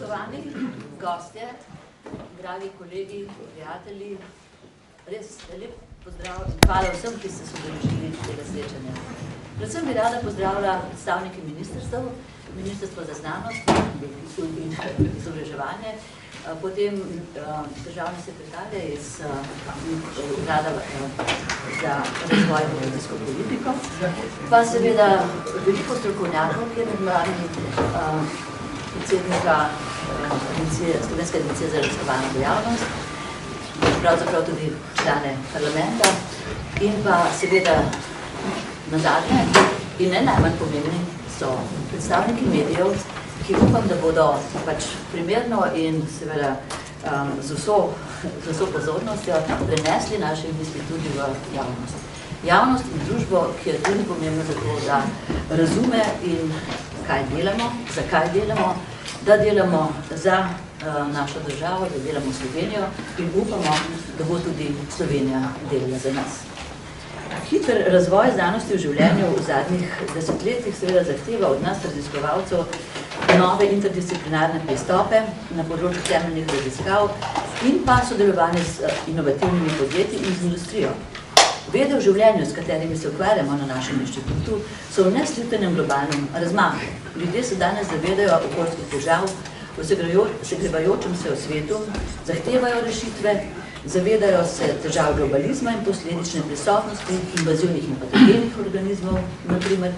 Spoštovani gostje, dragi kolegi, prijatelji, res lep pozdrav in hvala vsem, ki ste se udeležili tega srečanja. Predvsem bi rada pozdravila predstavnike ministrstev, Ministrstvo za znanost in izobraževanje, potem državne sekretarje iz Urada za razvoj in medijsko politiko, pa seveda veliko strokovnjakov, ki je med mladimi predsednika Slovenske agencije za raziskovalno dejavnost, pravzaprav tudi člane parlamenta in pa seveda nazadnje in ne najmanj pomembni so predstavniki medijev, ki upam, da bodo pač primerno in seveda z vso pozornostjo prenesli naše misli tudi v javnost. Javnost in družbo, ki je tudi pomembno zato, da razume in kaj delamo, zakaj delamo, da delamo za našo državo, da delamo Slovenijo in upamo, da bo tudi Slovenija delala za nas. Hiter razvoj znanosti v življenju v zadnjih desetletjih seveda zahteva od nas, raziskovalcev, nove interdisciplinarne pristope na področju temeljnih raziskav in pa sodelovanje z inovativnimi podjetji in z industrijo. Vede v življenju, s katerimi se ukvarjamo na našem inštitutu, so v neslitenem globalnem razmahu. Ljudje se danes zavedajo okoljskih težav, v segrevajočem se v svetu, zahtevajo rešitve, zavedajo se težav globalizma in posledične prisotnosti invazivnih in patogenih organizmov, naprimer,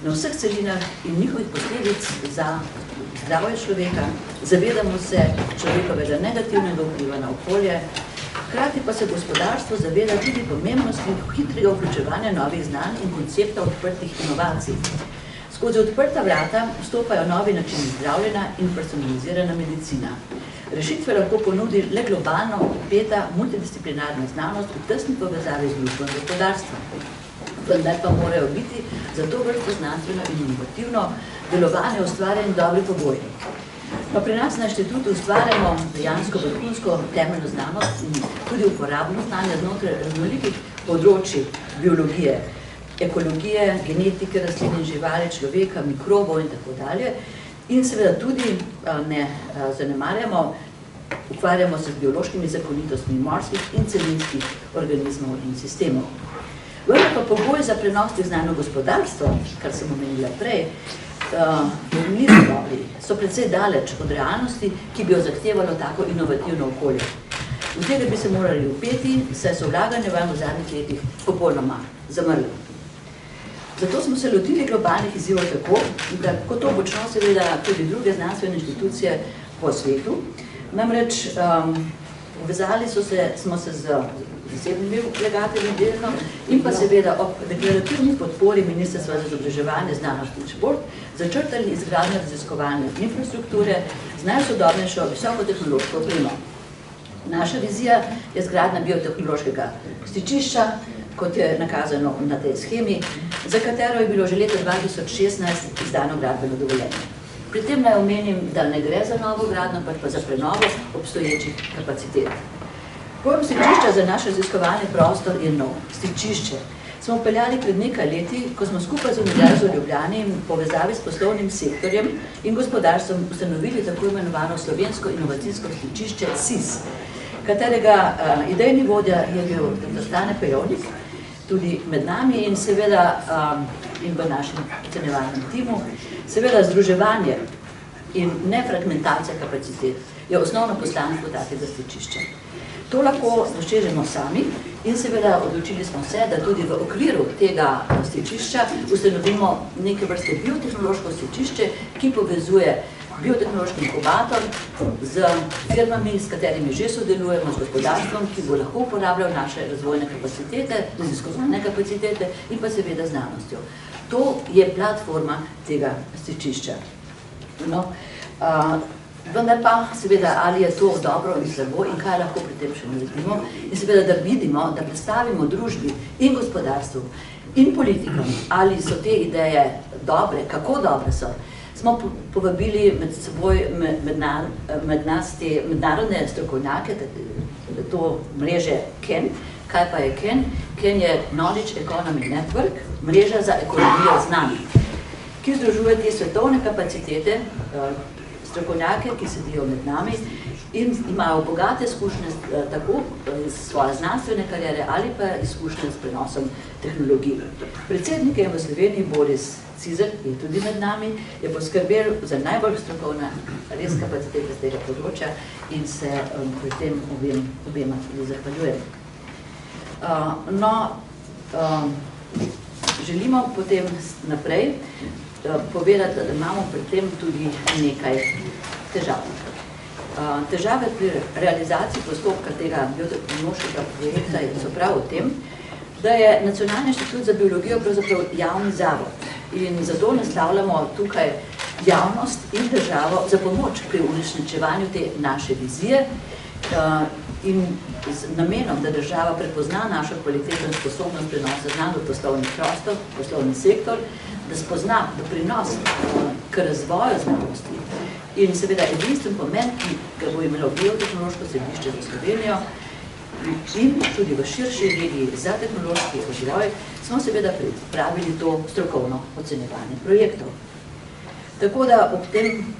na vseh celinah in njihovih posledic za zdravje človeka, zavedamo se človekovega negativnega vpliva na okolje, hkrati pa se gospodarstvo zaveda tudi pomembnosti hitrega vključevanja novih znanj in koncepta odprtih inovacij. Skozi odprta vrata vstopajo novi načini zdravljenja in personalizirana medicina. Rešitve lahko ponudi le globalno vpeta multidisciplinarna znanost v tesni povezavi z družbo in gospodarstvom. Vendar pa morajo biti za to vrsto znanstveno in inovativno delovanje ustvarjeni dobri pogoji. Pa pri nas na inštitutu ustvarjamo dejansko vrhunsko temeljno znanost in tudi uporabno znanje znotraj raznolikih področij biologije, ekologije, genetike, rastlin in živali, človeka, mikrobov in tako dalje. In seveda tudi ne zanemarjamo, ukvarjamo se z biološkimi zakonitostmi morskih in celinskih organizmov in sistemov. Vendar pa pogoj za prenos teh znanj v gospodarstvo, kar sem omenila prej, niso dobri, so precej daleč od realnosti, ki bi jo zahtevalo tako inovativno okolje. V tega bi se morali vpeti, saj so vlaganje v zadnjih letih popolnoma zamrli. Zato smo se lotili globalnih izzivov tako, da kot to počno seveda tudi druge znanstvene inštitucije po svetu. Namreč povezali smo se z zasebnimi vlagatelji delno in pa seveda ob deklarativni podpori Ministrstva za izobraževanje, znanost in šport začrtali izgradnjo raziskovalne infrastrukture z najsodobnejšo visokotehnološko opremo. Naša vizija je izgradnja biotehnološkega stičišča, kot je nakazano na tej shemi, za katero je bilo že leta 2016 izdano gradbeno dovoljenje. Pri tem naj omenim, da ne gre za novo gradnjo, pač pa za prenovo obstoječih kapacitet. Pojem stičišča za naš raziskovalni prostor je nov. Stičišče smo upeljali pred nekaj leti, ko smo skupaj z Univerzo v Ljubljani v povezavi s poslovnim sektorjem in gospodarstvom ustanovili tako imenovano slovensko inovacijsko stičišče SIS, katerega idejni vodja je bil Stanislav Pejovnik, tudi med nami in seveda in v našem ocenjevalnem timu. Seveda združevanje in ne fragmentacija kapacitet je osnovno poslanstvo takega stičišča. To lahko dosežemo sami in seveda odločili smo se, da tudi v okviru tega stičišča ustanovimo neke vrste biotehnološko stičišče, ki povezuje biotehnološki inkubator z firmami, s katerimi že sodelujemo, z gospodarstvom, ki bo lahko uporabljal naše razvojne kapacitete, raziskovalne kapacitete in pa seveda znanostjo. To je platforma tega stičišča. No, vendar pa seveda, ali je to dobro in slabo in kaj lahko pri tem še naredimo in seveda, da vidimo, da predstavimo družbi in gospodarstvu in politikom, ali so te ideje dobre, kako dobre so, smo povabili med seboj med nas te mednarodne strokovnjake, to mreže KEN. Kaj pa je KEN? KEN je Knowledge Economy Network, mreža za ekonomijo znanj, ki združuje te svetovne kapacitete strokovnjake, ki sedijo med nami in imajo bogate izkušnje tako iz svoje znanstvene karijere ali pa izkušnje s prenosom tehnologij. Predsednik je v Sloveniji Boris Cizel, ki je tudi med nami, je poskrbel za najbolj strokovna res kapacitete z tega področja in se pri tem obema tudi zahvaljujem. Želimo potem naprej povedati, da imamo pri tem tudi nekaj težav. Težave pri realizaciji postopka tega biotehnološkega projekta so prav v tem, da je Nacionalni inštitut za biologijo pravzaprav javni zavod in zato naslavljamo tukaj javnost in državo za pomoč pri uresničevanju te naše vizije in z namenom, da država prepozna našo kvaliteto in sposobnost prenosa znanj v poslovni prostor, poslovni sektor, da spozna doprinos k razvoju znanosti in seveda edinstven pomen, ki ga bo imelo biotehnološko središče za Slovenijo in tudi v širši regiji za tehnološki razvoj, smo seveda pripravili to strokovno ocenjevanje projektov. Tako da ob tem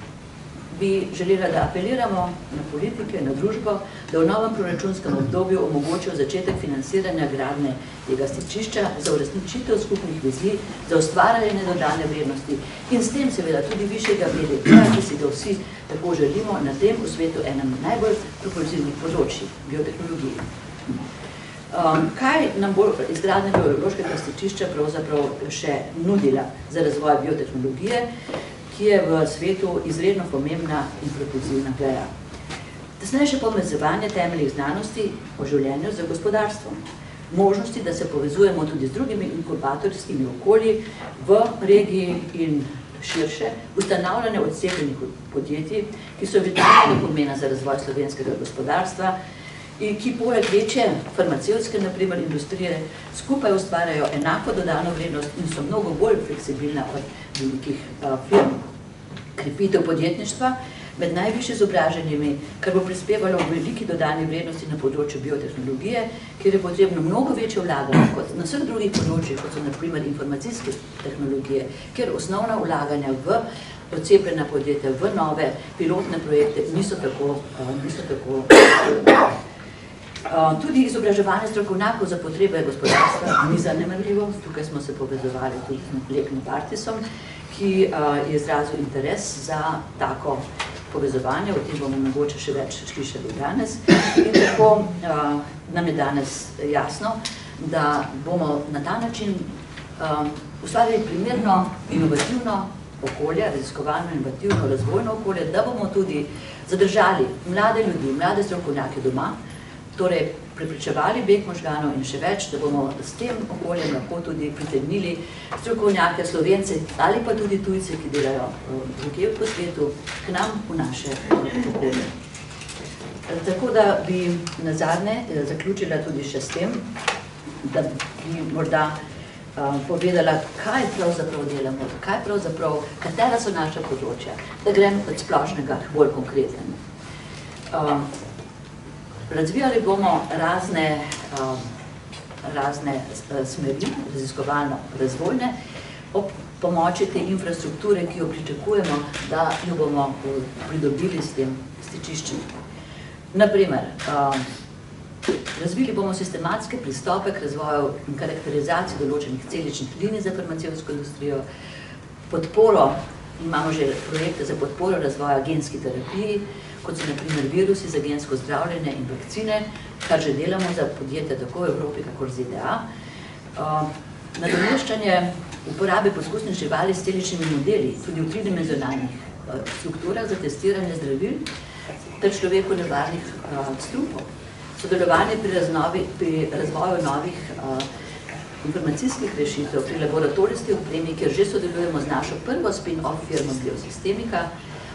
bi želela, da apeliramo na politike, na družbo, da v novem proračunskem obdobju omogočijo začetek financiranja gradnje tega stičišča za uresničitev skupnih vizij, za ustvarjanje dodane vrednosti in s tem seveda tudi višjega BDP, ki si ga vsi tako želimo na tem v svetu enem najbolj propulzivnih področij, biotehnologiji. Kaj nam bo izgradnja Biološkega stičišča pravzaprav še nudila za razvoj biotehnologije, ki je v svetu izredno pomembna in propulzivna greja. Tesnejše povezovanje temeljih znanosti o življenju z gospodarstvom. Možnosti, da se povezujemo tudi z drugimi inkubatorskimi okolji v regiji in širše, ustanavljanje odcepljenih podjetij, ki so vitalnega pomena za razvoj slovenskega gospodarstva in ki poleg večje farmacevtske, na primer, industrije, skupaj ustvarjajo enako dodano vrednost in so mnogo bolj fleksibilna od velikih firm. Krepitev podjetništva med najvišje izobraženimi, kar bo prispevalo v veliki dodani vrednosti na področju biotehnologije, kjer je potrebno mnogo večje vlaganje kot na vseh drugih področjih, kot so na primer informacijske tehnologije, kjer osnovna vlaganja v odcepljena podjetja, v nove pilotne projekte niso tako Tudi izobraževanje strokovnjakov za potrebe gospodarstva ni zanemarljivo. Tukaj smo se povezovali tudi z Leknim Partisom, ki je izrazil interes za tako povezovanje, o tem bomo mogoče še več slišali danes. In tako nam je danes jasno, da bomo na ta način ustvarili primerno inovativno okolje, raziskovalno, inovativno, razvojno okolje, da bomo tudi zadržali mlade ljudi, mlade strokovnjake doma, torej prepričevali beg možganov in še več, da bomo s tem okoljem lahko tudi pritegnili strokovnjake, Slovence ali pa tudi tujce, ki delajo drugje po svetu, k nam v naše okolje. Tako da bi nazadnje zaključila tudi še s tem, da bi morda povedala, kaj pravzaprav delamo, kaj pravzaprav, katera so naša področja, da grem od splošnega k bolj konkretnemu. Razvijali bomo razne smeri, raziskovalno-razvojne, ob pomoči te infrastrukture, ki jo pričakujemo, da jo bomo pridobili s tem stičiščem. Naprimer, razvili bomo sistematske pristope k razvoju in karakterizaciji določenih celičnih linij za farmacevtsko industrijo, podporo, imamo že projekte za podporo razvoja genski terapiji, kot so na primer virusi za gensko zdravljenje in vakcine, kar že delamo za podjetja tako v Evropi, kakor ZDA. Nadomeščanje uporabe poskusnih živali s celičnimi modeli, tudi v tridimenzionalnih strukturah za testiranje zdravil ter človeku nevarnih strupov. Sodelovanje pri razvoju novih informacijskih rešitev, pri laboratorijski opremi, kjer že sodelujemo z našo prvo spin-off firmo Biosistemika.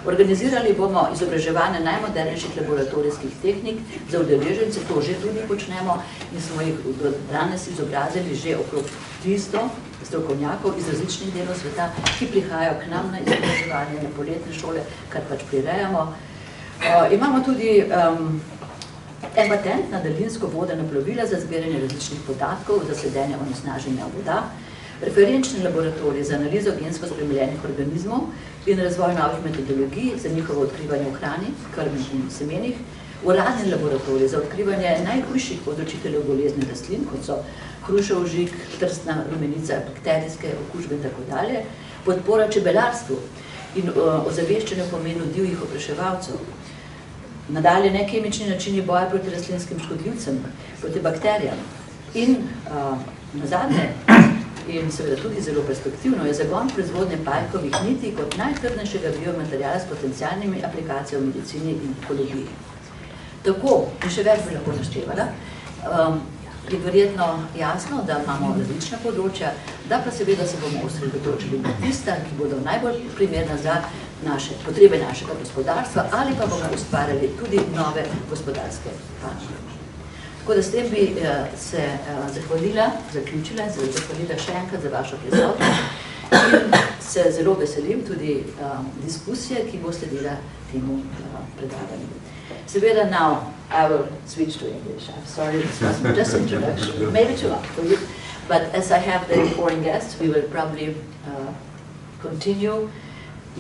Organizirali bomo izobraževanje najmodernejših laboratorijskih tehnik za udeležence, to že tudi počnemo in smo jih danes izobrazili že okrog 300 strokovnjakov iz različnih delov sveta, ki prihajajo k nam na izobraževanje, na poletne šole, kar pač prirejamo. Imamo tudi en patent na daljinsko vodena plovila za zbiranje različnih podatkov za sledenje onesnaženja voda. referenčni laboratorij za analizo gensko spremenjenih organizmov in razvoj novih metodologij za njihovo odkrivanje v hrani, krmi in semenih, uradni laboratorij za odkrivanje najhujših povzročiteljev bolezni rastlin, kot so hrušev žig, trstna rumenica, bakterijske okužbe in tako dalje, podpora čebelarstvu in ozaveščanje o pomenu divjih opraševalcev. Nadalje nekemični načini boja proti rastlinskim škodljivcem, proti bakterijam. In nazadnje, in seveda tudi zelo perspektivno, je zagon proizvodnje pajkovih niti kot najtrdnejšega biomateriala s potencialnimi aplikacijami v medicini in ekologiji. Tako, in še več bi lahko naštevala, je verjetno jasno, da imamo različna področja, da pa seveda se bomo osredotočili na tista, ki bodo najbolj primerna za potrebe našega gospodarstva ali pa bomo ustvarjali tudi nove gospodarske panoge. Tako da s tem bi se zaključila in se zahvalila še enkrat za vašo prisotnost in se zelo veselim tudi diskusije, ki bo sledila temu predavanju. Seveda, now I will switch to English. I'm sorry, this was just an introduction, maybe too long for you. But as I have the foreign guests, we will probably continue.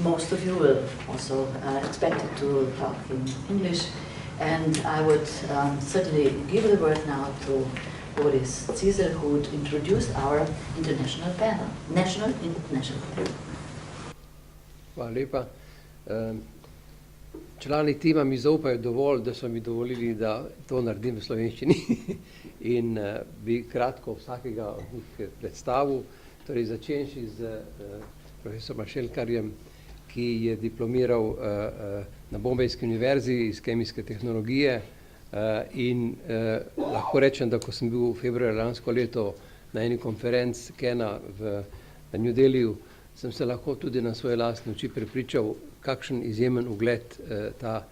Most of you will also expect to talk in English. And I would certainly give the word now to Boris Cizel, who would introduce our international panel, national and international panel. Hvala lepa. Člani tima mi zaupajo dovolj, da so mi dovolili, da to naredim v slovenščini in bi kratko vsakega od njih predstavil, torej začenši z profesor Mashelkarjem, ki je diplomiral na Bombajski univerzi iz kemijske tehnologije in lahko rečem, da ko sem bil v februarju lansko leto na eni konferenci Kena v New Delhiju, sem se lahko tudi na svoje lastne oči prepričal, kakšen izjemen ugled ta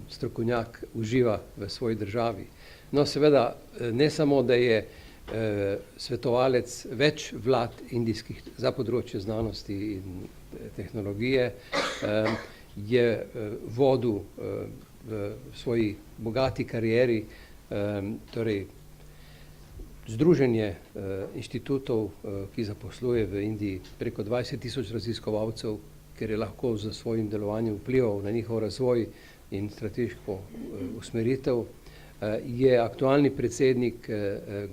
strokovnjak uživa v svoji državi. No, seveda, ne samo, da je svetovalec več vlad indijskih za področje znanosti in tehnologije, je vodil v svoji bogati karieri, torej združenje inštitutov, ki zaposluje v Indiji preko 20,000 raziskovalcev, ker je lahko z svojim delovanjem vplival na njihov razvoj in strateško usmeritev. Je aktualni predsednik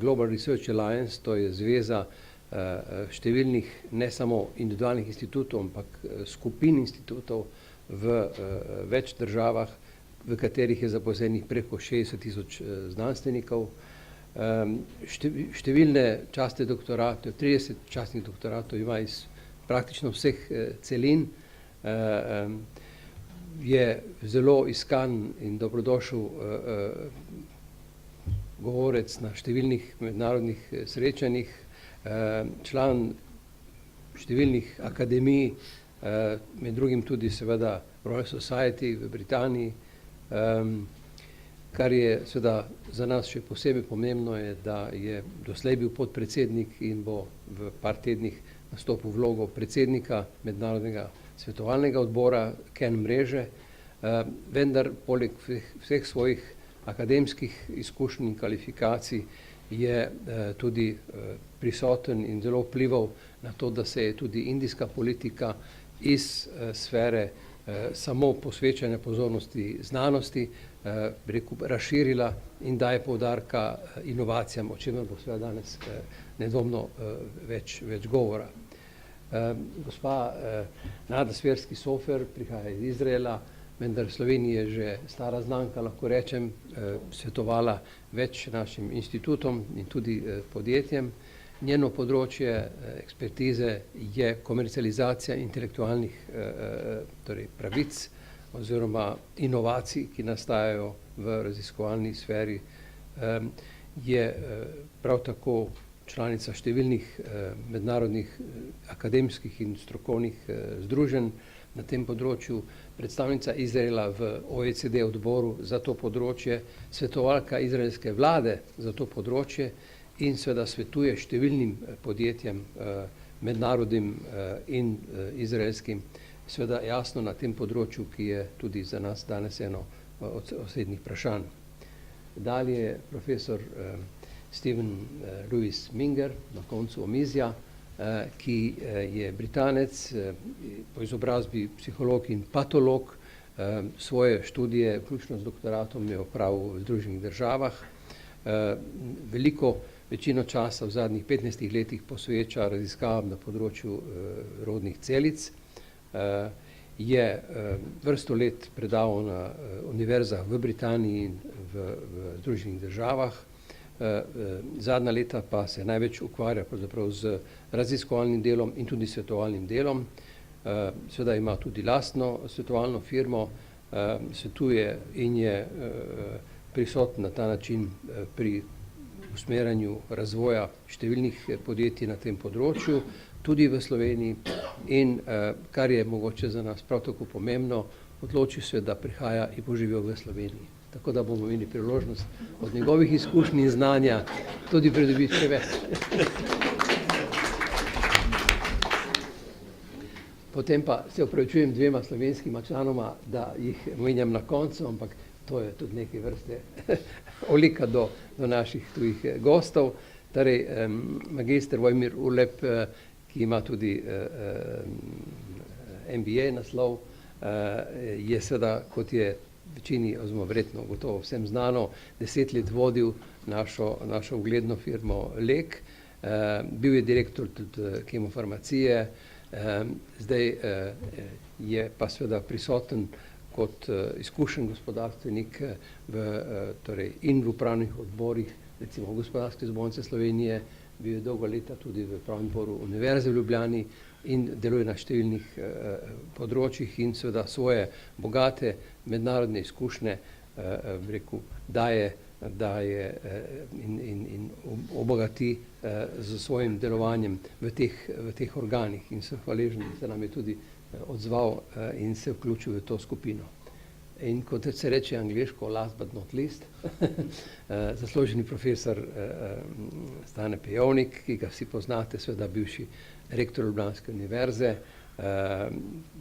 Global Research Alliance, to je zveza številnih ne samo individualnih inštitutov, ampak skupin inštitutov v več državah, v katerih je zaposlenih preko 60,000 znanstvenikov. Številne častne doktorate, 30 častnih doktoratov ima iz praktično vseh celin, je zelo iskan in dobrodošel govorec na številnih mednarodnih srečanjih, član številnih akademij, med drugim tudi seveda Royal Society v Britaniji. Kar je seveda za nas še posebej pomembno je, da je doslej bil podpredsednik in bo v par tednih nastopil vlogo predsednika Mednarodnega svetovalnega odbora Ken mreže, vendar poleg vseh svojih akademskih izkušenj in kvalifikacij je tudi prisoten in zelo vplival na to, da se je tudi indijska politika iz sfere samo posvečanja pozornosti znanosti razširila in daje poudarka inovacijam, o čemer bo seveda danes nedvomno več govora. Gospa Nava Swersky prihaja iz Izraela, vendar v Sloveniji je že stara znanka, lahko rečem, svetovala več našim inštitutom in tudi podjetjem. Njeno področje ekspertize je komercializacija intelektualnih pravic oziroma inovacij, ki nastajajo v raziskovalni sferi. Je prav tako članica številnih mednarodnih akademskih in strokovnih združenj na tem področju, predstavnica Izraela v OECD odboru za to področje, svetovalka izraelske vlade za to področje in seveda svetuje številnim podjetjem, mednarodnim in izraelskim, seveda jasno na tem področju, ki je tudi za nas danes eno od osrednjih vprašanj. Dalje profesor Steven Louis Minger na koncu omizja, ki je Britanec, po izobrazbi psiholog in patolog, svoje študije, vključno z doktoratom, je opravil v Združenih državah. Večino časa v zadnjih 15 letih posveča raziskavam na področju rodnih celic. Je vrsto let predaval na univerzah v Britaniji in v Združenih državah. Zadnja leta pa se največ ukvarja pravzaprav z raziskovalnim delom in tudi svetovalnim delom. Seveda ima tudi lastno svetovalno firmo, svetuje in je prisoten na ta način pri usmerjanju razvoja številnih podjetij na tem področju, tudi v Sloveniji, in kar je mogoče za nas prav tako pomembno, odločil se, da prihaja in bo živel v Sloveniji. Tako da bomo imeli priložnost od njegovih izkušnj in znanja tudi pridobiti še več. Potem pa se opravičujem dvema slovenskima članoma, da jih omenjam na koncu, ampak to je tudi neke vrste olika do naših tujih gostov. Torej, magister Vojimir Urlep, ki ima tudi MBA naslov, je seveda, kot je večini, oziroma verjetno gotovo vsem znano, 10 let vodil našo ugledno firmo Lek, bil je direktor tudi kemofarmacije, zdaj je pa seveda prisoten kot izkušen gospodarstvenik in v upravnih odborih, recimo Gospodarske zbornice Slovenije, bil je dolgo leta tudi v upravnem odboru Univerze v Ljubljani in deluje na številnih področjih in seveda svoje bogate mednarodne izkušnje daje in obogati z svojim delovanjem v teh organih, in sem hvaležen, da se nam je tudi odzval in se vključil v to skupino. In kot se reče angleško, last but not least, zasluženi profesor Stanislav Pejovnik, ki ga vsi poznate, seveda bivši rektor Ljubljanske univerze,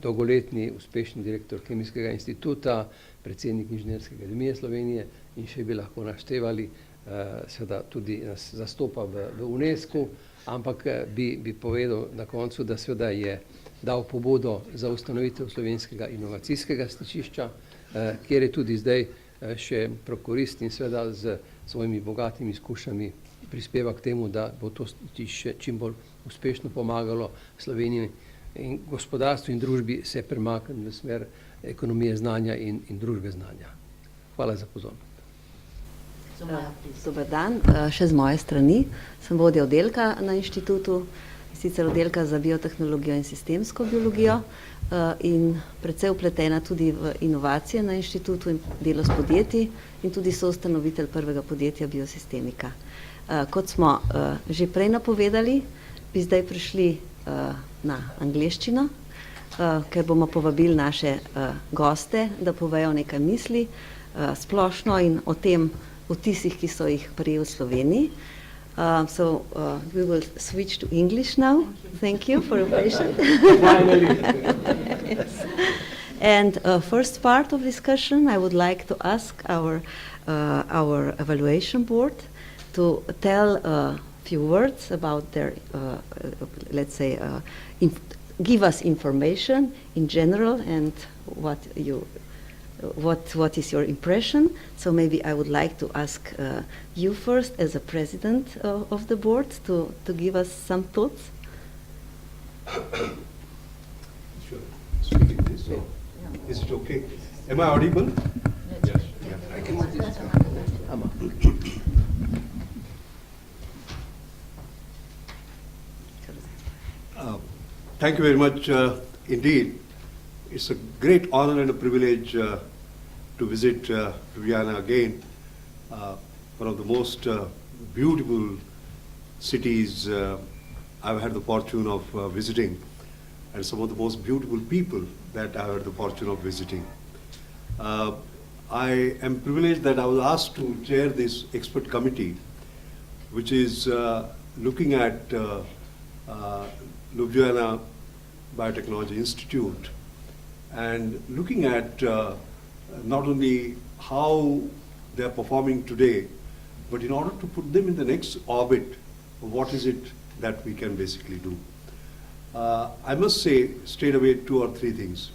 dolgoletni uspešni direktor Kemijskega inštituta, predsednik Inženirske akademije Slovenije in še bi lahko naštevali, seveda tudi nas zastopa v UNESCO, ampak bi povedal na koncu, da seveda je dal pobudo za ustanovitev slovenskega inovacijskega stičišča, kjer je tudi zdaj še prokurist in seveda z svojimi bogatimi izkušnjami prispeva k temu, da bo to stičišče čim bolj uspešno pomagalo Sloveniji in gospodarstvu in družbi se premakniti v smer ekonomije znanja in družbe znanja. Hvala za pozornost. Dober dan, še z moje strani. Sem vodja oddelka na inštitutu, sicer oddelka za biotehnologijo in sistemsko biologijo in predvsej vpletena tudi v inovacije na inštitutu in delo s podjetji in tudi soustanovitelj prvega podjetja Biosistemika. Kot smo že prej napovedali, bi zdaj prišli na angleščino, ker bomo povabili naše goste, da povejo nekaj misli splošno in o tem vtisih, ki so jih prejeli v Sloveniji. So we will switch to English now. Thank you for your patience. Yes. And first part of discussion, I would like to ask our evaluation board to tell a few words about their, let's say, give us information in general and what is your impression. So maybe I would like to ask you first as a president of the board to give us some thoughts. Sure. Speaking this, so is it okay? Am I audible? Yes. Yeah. I can see this. Thank you very much indeed. It's a great honor and a privilege to visit Ljubljana again, one of the most beautiful cities I've had the fortune of visiting, and some of the most beautiful people that I've had the fortune of visiting. I am privileged that I was asked to chair this expert committee, which is looking at Ljubljana Biotechnology Institute, and looking at not only how they are performing today, but in order to put them in the next orbit, what is it that we can basically do? I must say straight away 2 or 3 things.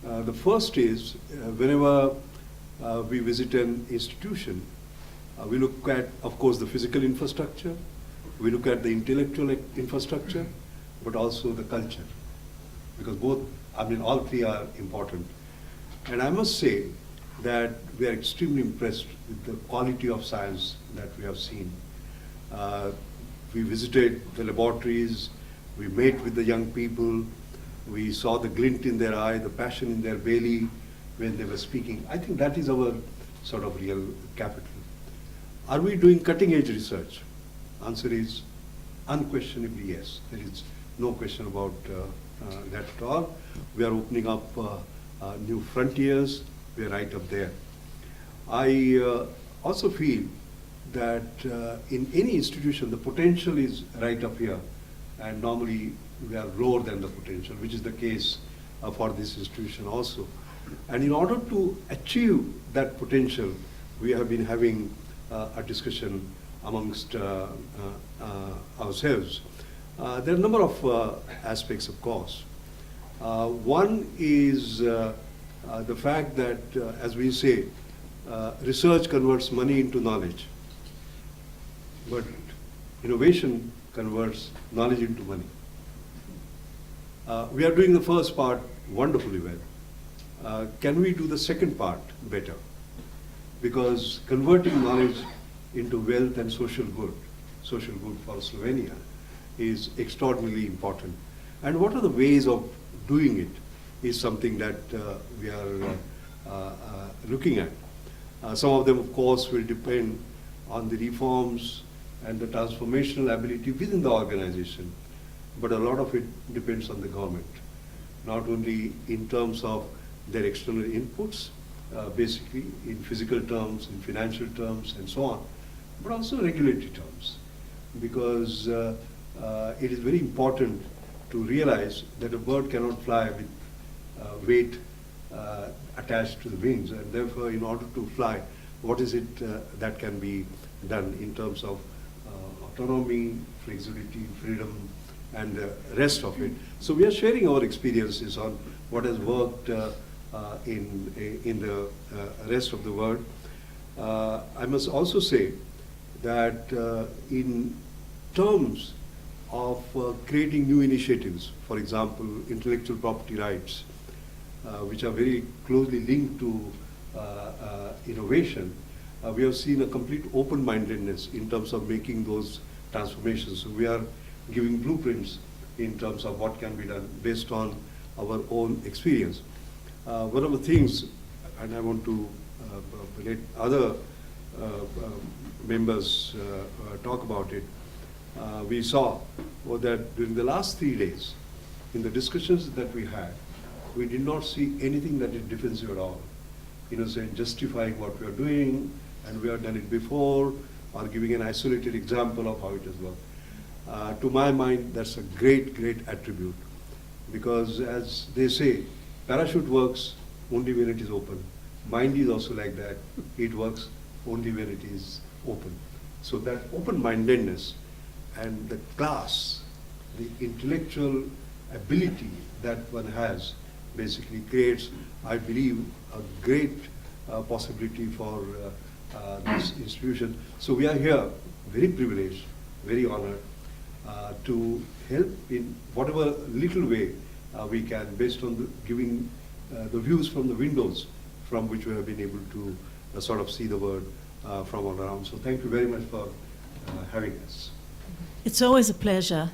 The first is, whenever we visit an institution, we look at, of course, the physical infrastructure, we look at the intellectual infrastructure, but also the culture, because both, I mean, all 3 are important. And I must say that we are extremely impressed with the quality of science that we have seen. We visited the laboratories, we met with the young people, we saw the glint in their eye, the passion in their belly when they were speaking. I think that is our sort of real capital. Are we doing cutting edge research? Answer is unquestionably yes. There is no question about that at all. We are opening up new frontiers. We are right up there. I also feel that in any institution, the potential is right up here, and normally we are lower than the potential, which is the case for this institution also. And in order to achieve that potential, we have been having a discussion amongst ourselves. There are a number of aspects, of course. One is the fact that, as we say, research converts money into knowledge, but innovation converts knowledge into money. We are doing the first part wonderfully well. Can we do the second part better? Because converting knowledge into wealth and social good for Slovenia is extraordinarily important. And what are the ways of doing it is something that we are looking at. Some of them, of course, will depend on the reforms and the transformational ability within the organization, but a lot of it depends on the government, not only in terms of their external inputs, basically in physical terms, in financial terms, and so on, but also regulatory terms, because it is very important to realize that a bird cannot fly with weight attached to the wings, and therefore, in order to fly, what is it that can be done in terms of autonomy, flexibility, freedom, and the rest of it. So we are sharing our experiences on what has worked in the rest of the world. I must also say that in terms of creating new initiatives, for example, intellectual property rights, which are very closely linked to innovation, we have seen a complete open-mindedness in terms of making those transformations. So we are giving blueprints in terms of what can be done based on our own experience. One of the things, and I want to let other members talk about it, we saw that during the last 3 days, in the discussions that we had, we did not see anything that is defensive at all. Saying justifying what we are doing, and we have done it before, or giving an isolated example of how it has worked. To my mind, that's a great, great attribute, because as they say, parachute works only when it is open. Mind is also like that. It works only when it is open. So that open-mindedness and the class, the intellectual ability that one has basically creates, I believe, a great possibility for this institution. So we are here very privileged, very honored to help in whatever little way we can, based on giving the views from the windows from which we have been able to sort of see the world from all around. So thank you very much for having us. It's always a pleasure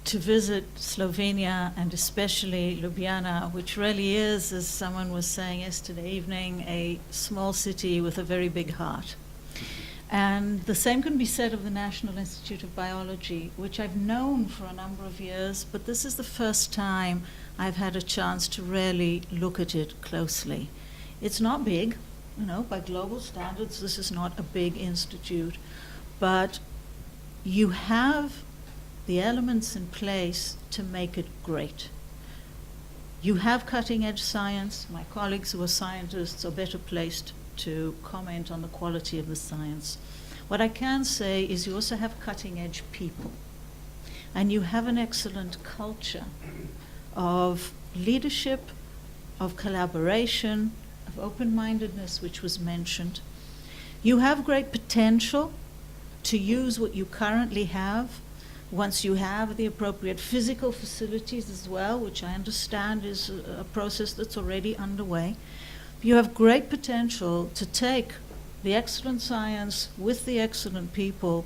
to visit Slovenia, and especially Ljubljana, which really is, as someone was saying yesterday evening, a small city with a very big heart. And the same can be said of the National Institute of Biology, which I've known for a number of years, but this is the first time I've had a chance to really look at it closely. It's not big, by global standards, this is not a big institute, but you have the elements in place to make it great. You have cutting-edge science. My colleagues who are scientists are better placed to comment on the quality of the science. What I can say is you also have cutting-edge people. And you have an excellent culture of leadership, of collaboration, of open-mindedness, which was mentioned. You have great potential to use what you currently have once you have the appropriate physical facilities as well, which I understand is a process that's already underway. You have great potential to take the excellent science with the excellent people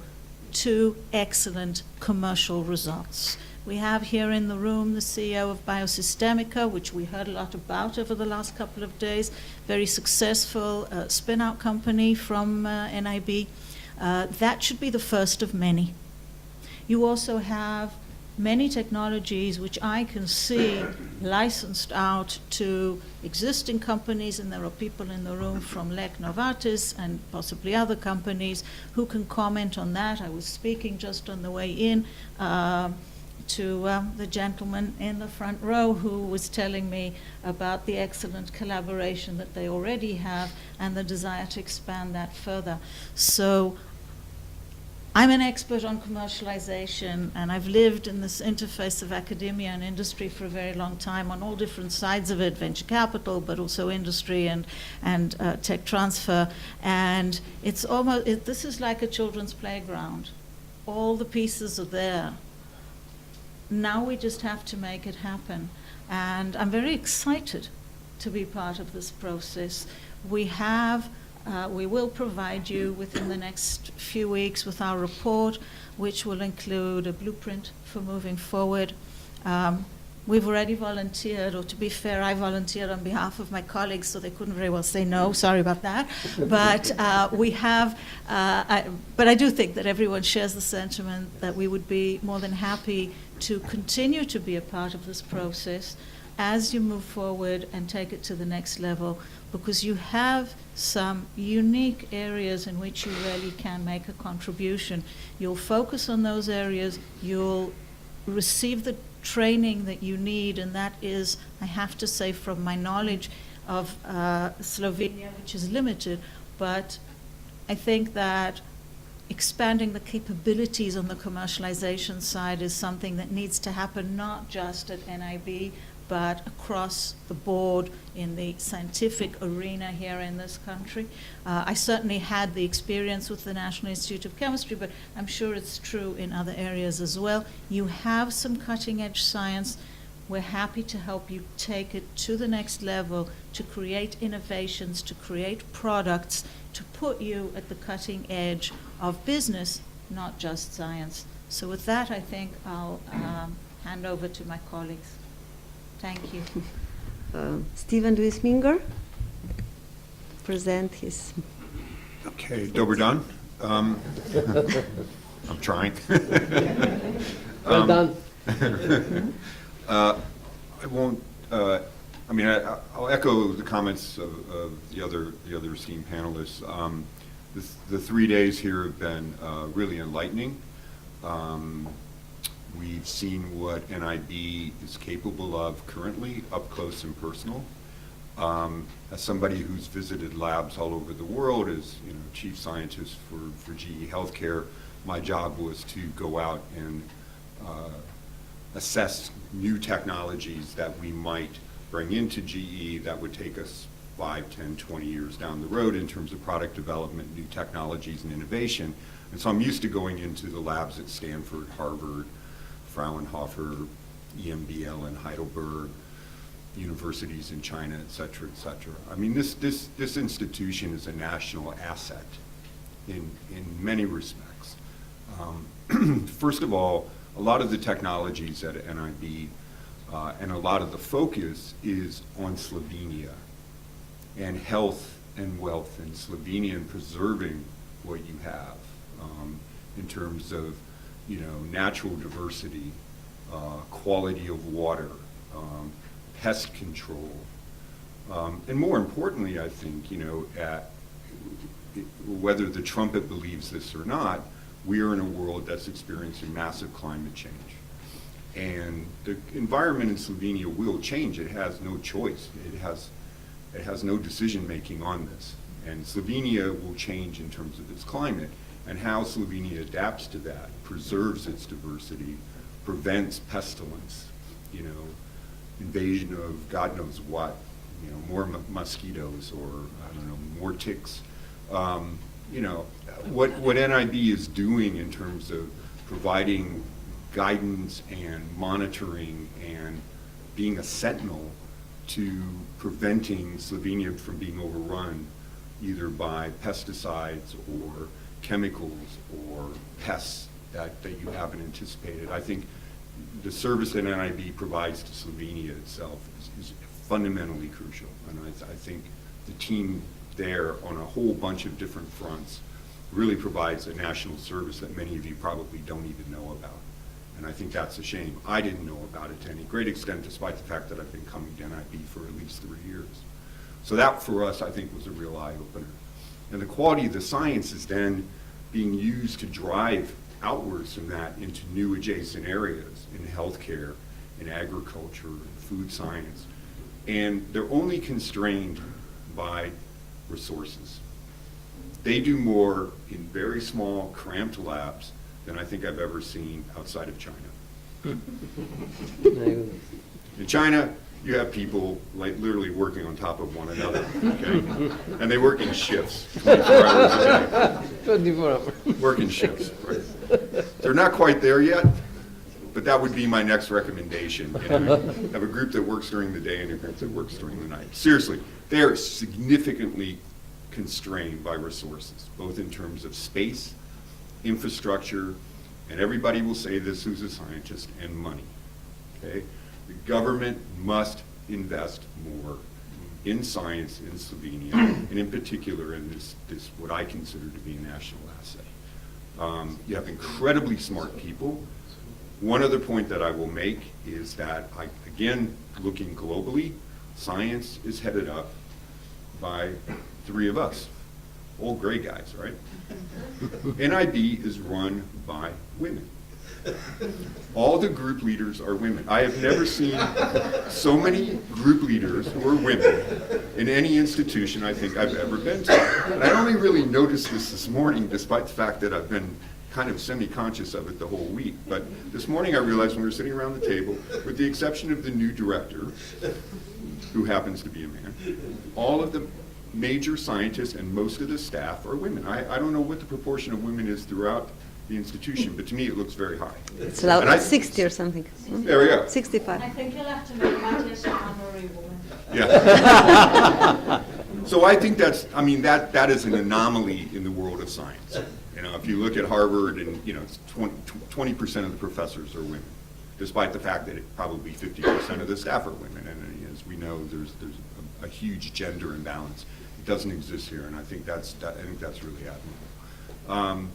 to excellent commercial results. We have here in the room the CEO of Biosystemica, which we heard a lot about over the last couple of days, very successful spin-out company from NIB. That should be the first of many. You also have many technologies which I can see licensed out to existing companies, and there are people in the room from Lek Novartis and possibly other companies who can comment on that. I was speaking just on the way in to the gentleman in the front row who was telling me about the excellent collaboration that they already have and the desire to expand that further. So I'm an expert on commercialization, and I've lived in this interface of academia and industry for a very long time on all different sides of it, venture capital, but also industry and tech transfer. And it's almost, this is like a children's playground. All the pieces are there. Now we just have to make it happen. And I'm very excited to be part of this process. We will provide you within the next few weeks with our report, which will include a blueprint for moving forward. We've already volunteered, or to be fair, I volunteered on behalf of my colleagues, so they couldn't very well say no. Sorry about that. But we have, but I do think that everyone shares the sentiment that we would be more than happy to continue to be a part of this process as you move forward and take it to the next level, because you have some unique areas in which you really can make a contribution. You'll focus on those areas, you'll receive the training that you need, and that is, I have to say, from my knowledge of Slovenia, which is limited, but I think that expanding the capabilities on the commercialization side is something that needs to happen not just at NIB, but across the board in the scientific arena here in this country. I certainly had the experience with the National Institute of Chemistry, but I'm sure it's true in other areas as well. You have some cutting-edge science. We're happy to help you take it to the next level, to create innovations, to create products, to put you at the cutting edge of business, not just science. So with that, I think I'll hand over to my colleagues. Thank you. Steven Duisminger, present his... Okay, dober dan. I'm trying. Well done. I won't, I mean, I'll echo the comments of the other esteemed panelists. The 3 days here have been really enlightening. We've seen what NIB is capable of currently, up close and personal. As somebody who's visited labs all over the world, as chief scientist for GE Healthcare, my job was to go out and assess new technologies that we might bring into GE that would take us 5, 10, 20 years down the road in terms of product development, new technologies, and innovation. And so I'm used to going into the labs at Stanford, Harvard, Fraunhofer, EMBL in Heidelberg, universities in China, et cetera, et cetera. I mean, this institution is a national asset in many respects. First of all, a lot of the technologies at NIB and a lot of the focus is on Slovenia and health and wealth in Slovenia and preserving what you have in terms of natural diversity, quality of water, pest control, and more importantly, I think, whether the trumpet believes this or not, we are in a world that's experiencing massive climate change. And the environment in Slovenia will change. It has no choice. It has no decision making on this. And Slovenia will change in terms of its climate. and how Slovenia adapts to that, preserves its diversity, prevents pestilence, you know, invasion of God knows what, you know, more mosquitoes or, I don't know, more ticks. You know, what NIB is doing in terms of providing guidance and monitoring and being a sentinel to preventing Slovenia from being overrun either by pesticides or chemicals or pests that you haven't anticipated. I think the service that NIB provides to Slovenia itself is fundamentally crucial. And I think the team there on a whole bunch of different fronts really provides a national service that many of you probably don't even know about. And I think that's a shame. I didn't know about it to any great extent, despite the fact that I've been coming to NIB for at least 3 years. So that, for us, I think was a real eye-opener. And the quality of the science is then being used to drive outwards from that into new adjacent areas in healthcare, in agriculture, in food science. And they're only constrained by resources. They do more in very small, cramped labs than I think I've ever seen outside of China. In China, you have people like literally working on top of one another, okay? And they work in shifts, 24 hours a day. 24 hours. Work in shifts, right? They're not quite there yet, but that would be my next recommendation. You know, have a group that works during the day and a group that works during the night. Seriously, they are significantly constrained by resources, both in terms of space, infrastructure, and everybody will say this who's a scientist, and money, okay? The government must invest more in science in Slovenia, and in particular in this what I consider to be a national asset. You have incredibly smart people. One other point that I will make is that, again, looking globally, science is headed up by 3 of us, old gray guys, right? NIB is run by women. All the group leaders are women. I have never seen so many group leaders who are women in any institution I think I've ever been to. And I only really noticed this morning, despite the fact that I've been kind of semi-conscious of it the whole week. But this morning I realized when we were sitting around the table, with the exception of the new director, who happens to be a man, all of the major scientists and most of the staff are women. I don't know what the proportion of women is throughout the institution, but to me it looks very high. It's about 60 or something. There we go. 65. I think you'll have to make Matthias an honorary woman. Yeah. So I think that is an anomaly in the world of science. You know, if you look at Harvard and, you know, it's 20% of the professors are women, despite the fact that probably 50% of the staff are women. And as we know, there's a huge gender imbalance. It doesn't exist here, and I think that's really admirable.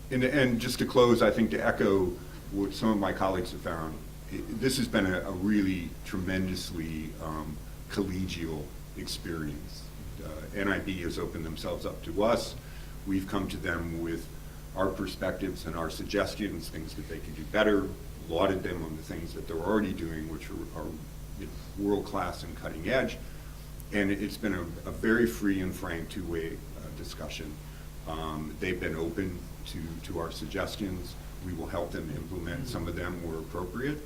And just to close, I think to echo what some of my colleagues have found, this has been a really tremendously collegial experience. NIB has opened themselves up to us. We've come to them with our perspectives and our suggestions, things that they could do better, lauded them on the things that they're already doing, which are world-class and cutting edge. And it's been a very free and frank two-way discussion. They've been open to our suggestions. We will help them implement some of them where appropriate.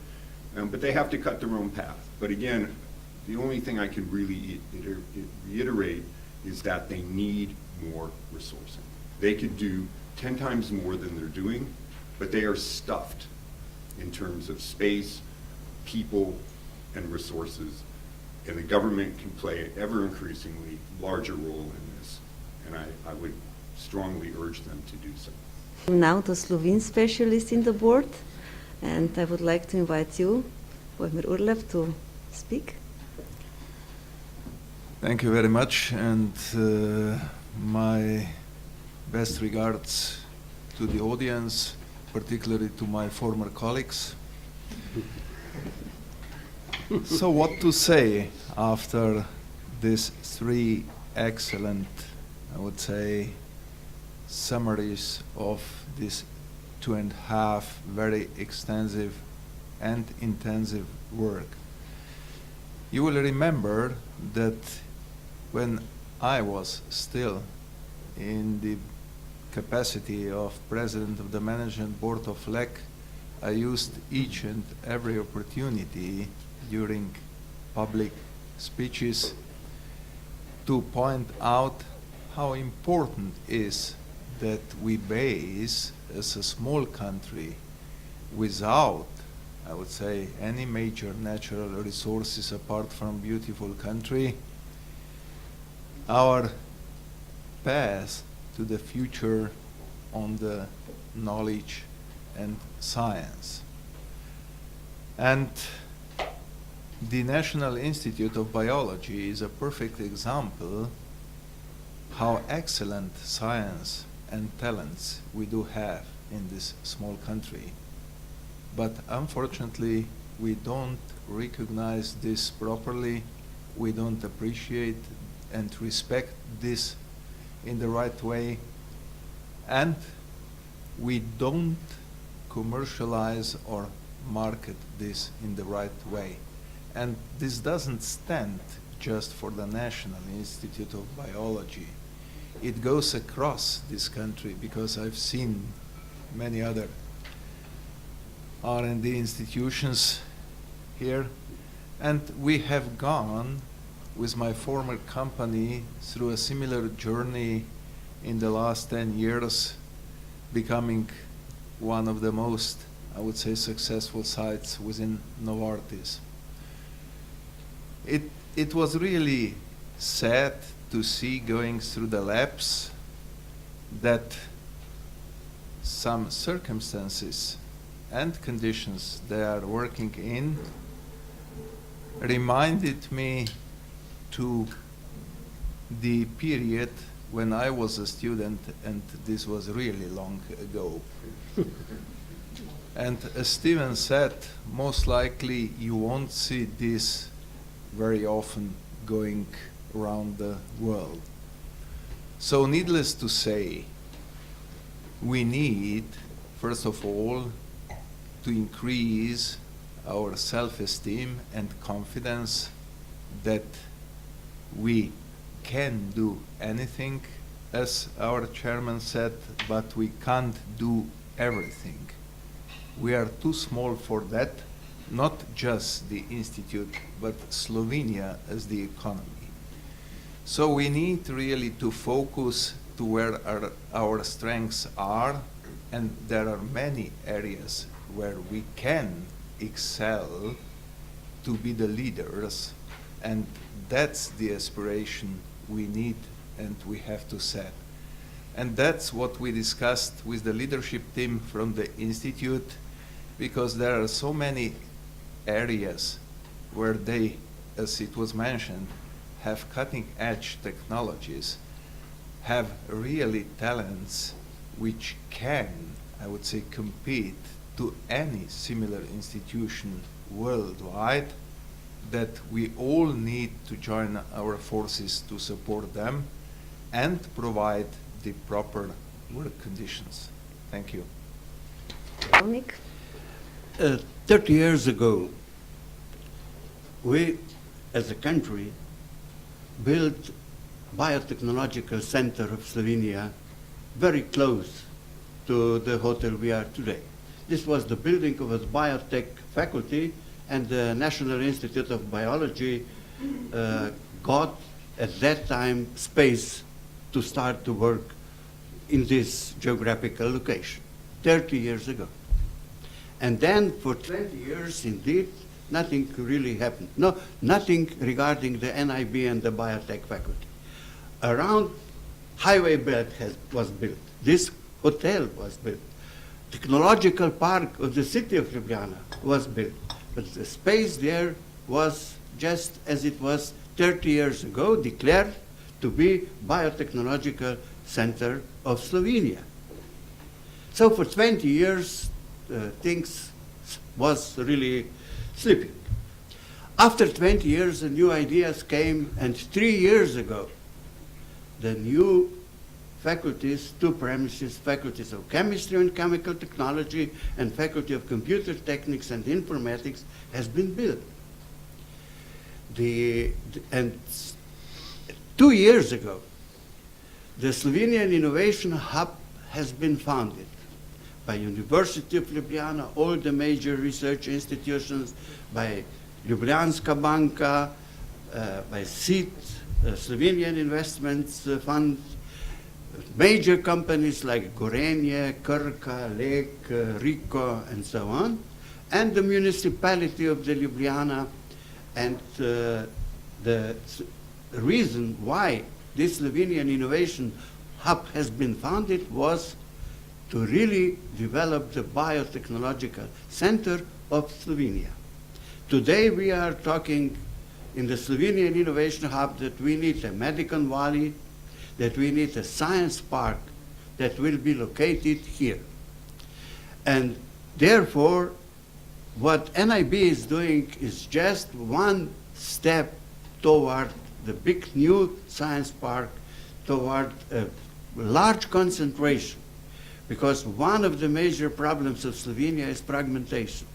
But they have to cut their own path. But again, the only thing I can really reiterate is that they need more resourcing. They could do 10 times more than they're doing, but they are stuffed in terms of space, people, and resources. And the government can play an ever increasingly larger role in this. And I would strongly urge them to do so. Now the Slovene specialist in the board, and I would like to invite you, Vojimir Urlep, to speak. Thank you very much, and my best regards to the audience, particularly to my former colleagues. So what to say after these 3 excellent, I would say, summaries of this 2.5 very extensive and intensive work? You will remember that when I was still in the capacity of president of the management board of LEC, I used each and every opportunity during public speeches to point out how important is that we base, as a small country, without, I would say, any major natural resources apart from beautiful country, our path to the future on the knowledge and science. And the National Institute of Biology is a perfect example how excellent science and talents we do have in this small country. But unfortunately, we don't recognize this properly, we don't appreciate and respect this in the right way, and we don't commercialize or market this in the right way. And this doesn't stand just for the National Institute of Biology. It goes across this country, because I've seen many other R&D institutions here, and we have gone with my former company through a similar journey in the last 10 years, becoming one of the most, I would say, successful sites within Novartis. It was really sad to see, going through the labs, that some circumstances and conditions they are working in reminded me to the period when I was a student, and this was really long ago. And as Steven said, most likely you won't see this very often going around the world. So needless to say, we need, first of all, to increase our self-esteem and confidence that we can do anything, as our chairman said, but we can't do everything. We are too small for that, not just the institute, but Slovenia as the economy. So we need really to focus to where our strengths are, and there are many areas where we can excel to be the leaders, and that's the aspiration we need and we have to set. And that's what we discussed with the leadership team from the Institute, because there are so many areas where they, as it was mentioned, have cutting-edge technologies, have really talents which can, I would say, compete to any similar institution worldwide, that we all need to join our forces to support them and provide the proper work conditions. Thank you. Pejovnik. 30 years ago, we, as a country, built biotechnological center of Slovenia very close to the hotel we are today. This was the building of a biotech faculty, and the National Institute of Biology got at that time space to start to work in this geographical location 30 years ago. And then for 20 years, indeed, nothing really happened. No, nothing regarding the NIB and the biotech faculty. Around highway belt was built. This hotel was built. Technological park of the city of Ljubljana was built. But the space there was just as it was 30 years ago, declared to be Biotechnological Center of Slovenia. So for 20 years, things was really sleeping. After 20 years, the new ideas came, and 3 years ago, the new faculties, two premises, faculties of chemistry and chemical technology and faculty of computer techniques and informatics has been built. And 2 years ago, the Slovenian Innovation Hub has been founded by University of Ljubljana, all the major research institutions, by Ljubljanska banka, by SIT, Slovenian Investments Fund, major companies like Gorenje, Krka, Lek, Riko, and so on, and the municipality of the Ljubljana. And the reason why this Slovenian Innovation Hub has been founded was to really develop the biotechnological center of Slovenia. Today we are talking in the Slovenian Innovation Hub that we need a medical valley, that we need a science park that will be located here. And therefore, what NIB is doing is just one step toward the big new science park, toward a large concentration. Because one of the major problems of Slovenia is fragmentation.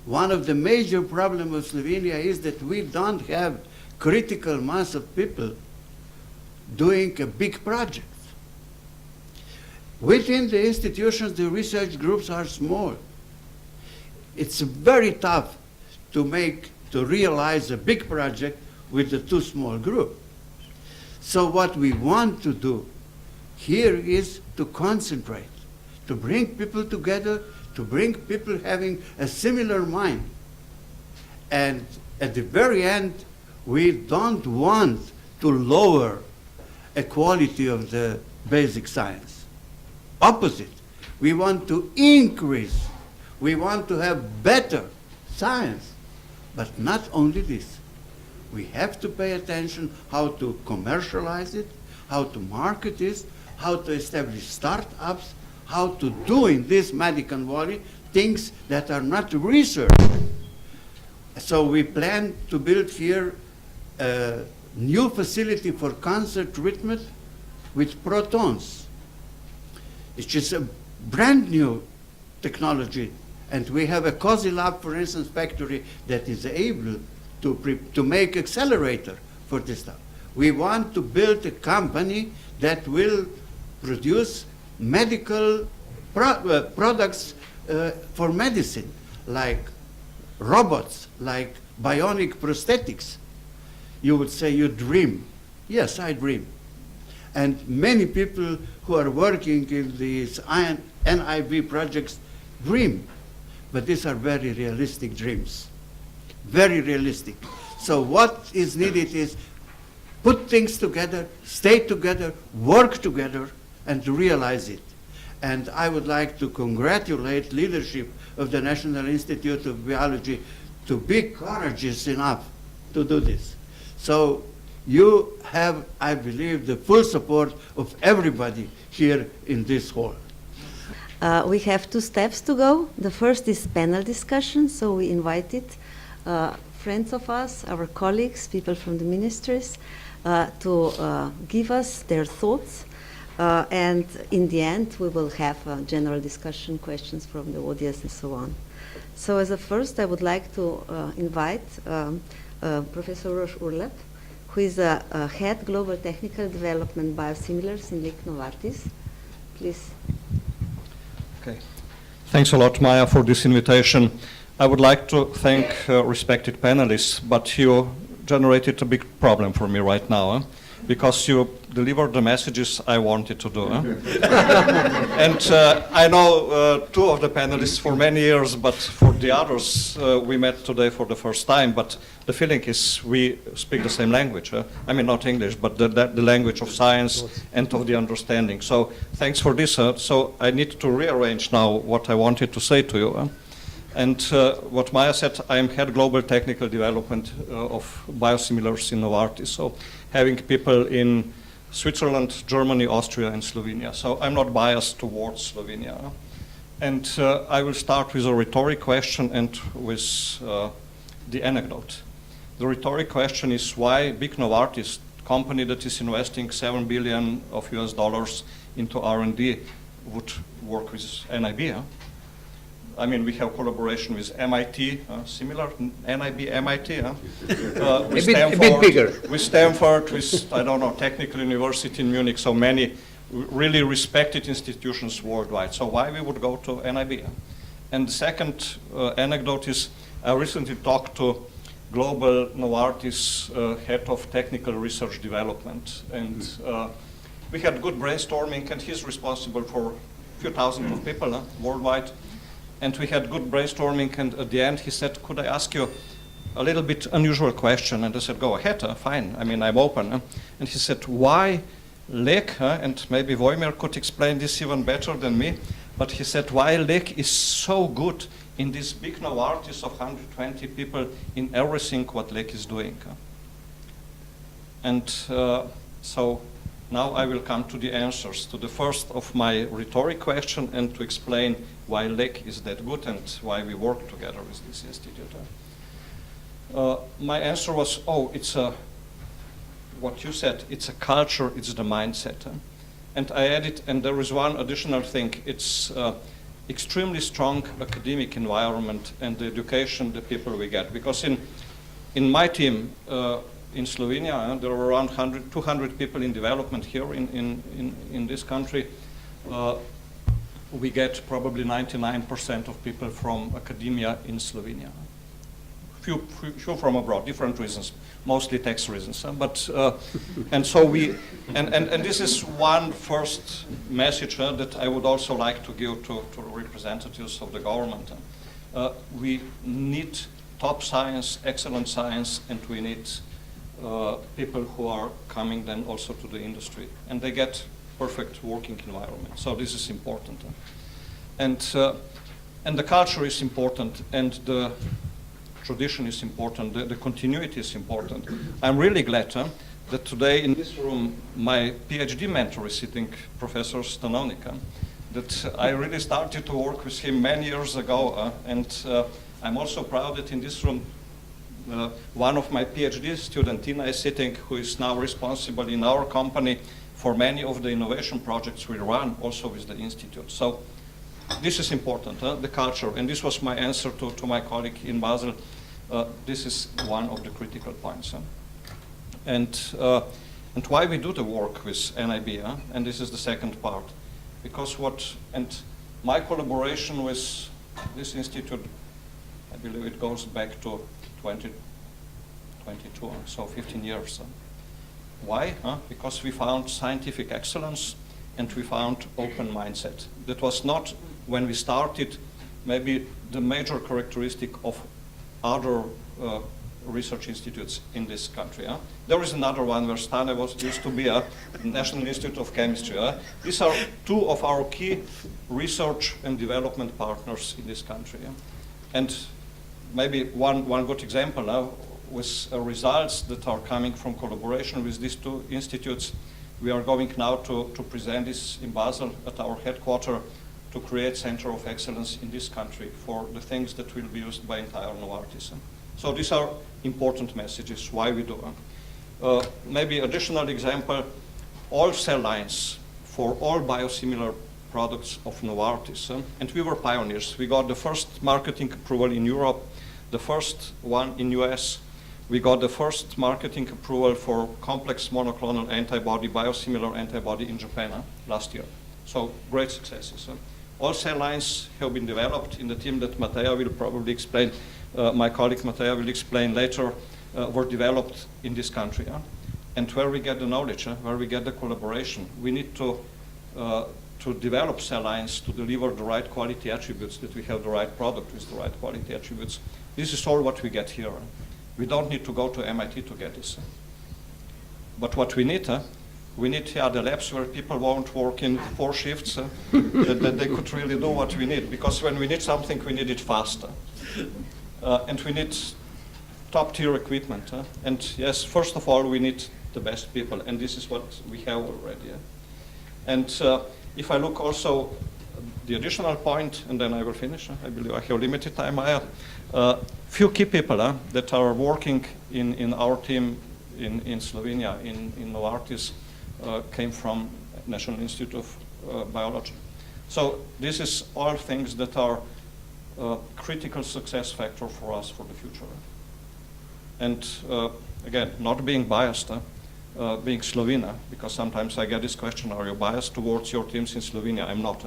One of the major problems of Slovenia is that we don't have critical mass of people doing a big project. Within the institutions, the research groups are small. It's very tough to realize a big project with a too small group. So what we want to do here is to concentrate, to bring people together, to bring people having a similar mind. And at the very end, we don't want to lower a quality of the basic science. Opposite, we want to increase. We want to have better science. But not only this. We have to pay attention how to commercialize it, how to market it, how to establish startups, how to do in this medical valley things that are not research. So we plan to build here a new facility for cancer treatment with protons. It's just a brand new technology. And we have a COSI lab, for instance, factory that is able to make accelerator for this stuff. We want to build a company that will produce medical products for medicine, like robots, like bionic prosthetics. You would say you dream. Yes, I dream. And many people who are working in these NIB projects dream. But these are very realistic dreams. Very realistic. So what is needed is put things together, stay together, work together, and to realize it. And I would like to congratulate leadership of the National Institute of Biology to be courageous enough to do this. So you have, I believe, the full support of everybody here in this hall. We have 2 steps to go. The first is panel discussion, so we invited friends of us, our colleagues, people from the ministries, to give us their thoughts. And in the end, we will have a general discussion, questions from the audience, and so on. So as a first, I would like to invite Professor Urlep, who is a head Global Technical Development Biosimilars in Lake Novartis. Please. Okay. Thanks a lot, Maya, for this invitation. I would like to thank respected panelists, but you generated a big problem for me right now, because you delivered the messages I wanted to do. And I know 2 of the panelists for many years, but for the others, we met today for the first time, but the feeling is we speak the same language. I mean, not English, but the language of science and of the understanding. So thanks for this. So I need to rearrange now what I wanted to say to you. And what Maya said, I am head global technical development of biosimilars in Novartis. So having people in Switzerland, Germany, Austria, and Slovenia. So I'm not biased towards Slovenia. And I will start with a rhetoric question and with the anecdote. The rhetoric question is why big Novartis, company that is investing $7 billion of US dollars into R&D, would work with NIB. I mean, we have collaboration with MIT, similar, NIB, MIT, with a bit bigger. With Stanford, with, I don't know, Technical University in Munich, so many really respected institutions worldwide. So why we would go to NIB? And the second anecdote is I recently talked to global Novartis head of technical research development, and we had good brainstorming, and he's responsible for a few thousand of people worldwide. And we had good brainstorming, and at the end he said, could I ask you a little bit unusual question? And I said, go ahead, fine, I mean, I'm open. And he said, why Lek, and maybe Vojimir could explain this even better than me, but he said, why Lek is so good in this big Novartis of 120 people in everything what Lek is doing. And so now I will come to the answers to the first of my rhetoric question and to explain why Lek is that good and why we work together with this institute. My answer was, it's what you said, it's a culture, it's the mindset. And I added, and there is one additional thing, it's extremely strong academic environment and the education the people we get. Because in my team in Slovenia, there are around 200 people in development here in this country. We get probably 99% of people from academia in Slovenia. Few from abroad, different reasons, mostly tax reasons. And so and this is one first message that I would also like to give to representatives of the government. We need top science, excellent science, and we need people who are coming then also to the industry, and they get perfect working environment. So this is important, and the culture is important, and the tradition is important, the continuity is important. I'm really glad that today in this room my PhD mentor is sitting, Professor Stanonik, that I really started to work with him many years ago, and I'm also proud that in this room one of my PhD students, Tina, is sitting, who is now responsible in our company for many of the innovation projects we run also with the institute. So this is important, the culture, and this was my answer to my colleague in Basel. This is one of the critical points. And why we do the work with NIB, and this is the second part. Because my collaboration with this institute, I believe it goes back to 2022, so 15 years. Why? Because we found scientific excellence and we found open mindset. That was not, when we started, maybe the major characteristic of other research institutes in this country. There is another one where Stane used to be, National Institute of Chemistry. These are two of our key research and development partners in this country. And maybe one good example with results that are coming from collaboration with these two institutes. We are going now to present this in Basel at our headquarters to create Center of Excellence in this country for the things that will be used by entire Novartis. So these are important messages, why we do. Maybe additional example, all cell lines for all biosimilar products of Novartis. And we were pioneers. We got the first marketing approval in Europe, the first one in US. We got the first marketing approval for complex monoclonal antibody, biosimilar antibody in Japan last year. So great successes. All cell lines have been developed in the team that Mateja will probably explain, my colleague Mateja will explain later, were developed in this country. And where we get the knowledge, where we get the collaboration, we need to develop cell lines to deliver the right quality attributes, that we have the right product with the right quality attributes. This is all what we get here. We don't need to go to MIT to get this. But what we need here the labs where people won't work in 4 shifts, that they could really do what we need. Because when we need something, we need it faster. And we need top-tier equipment. And yes, first of all, we need the best people. And this is what we have already. And if I look also the additional point, and then I will finish. I believe I have limited time. Few key people that are working in our team in Slovenia, in Novartis, came from National Institute of Biology. So this is all things that are critical success factor for us for the future. And again, not being biased, being Slovena, because sometimes I get this question, are you biased towards your teams in Slovenia? I'm not.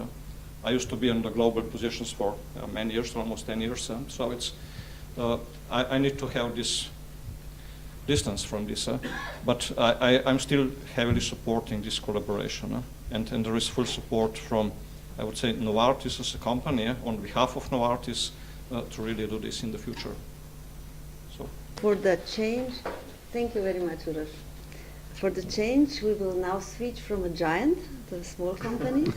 I used to be in the global positions for many years, almost 10 years, so it's, I need to have this distance from this, but I'm still heavily supporting this collaboration, and there is full support from, I would say, Novartis as a company on behalf of Novartis to really do this in the future. So. For the change, thank you very much, Uroš. For the change, we will now switch from a giant to a small company.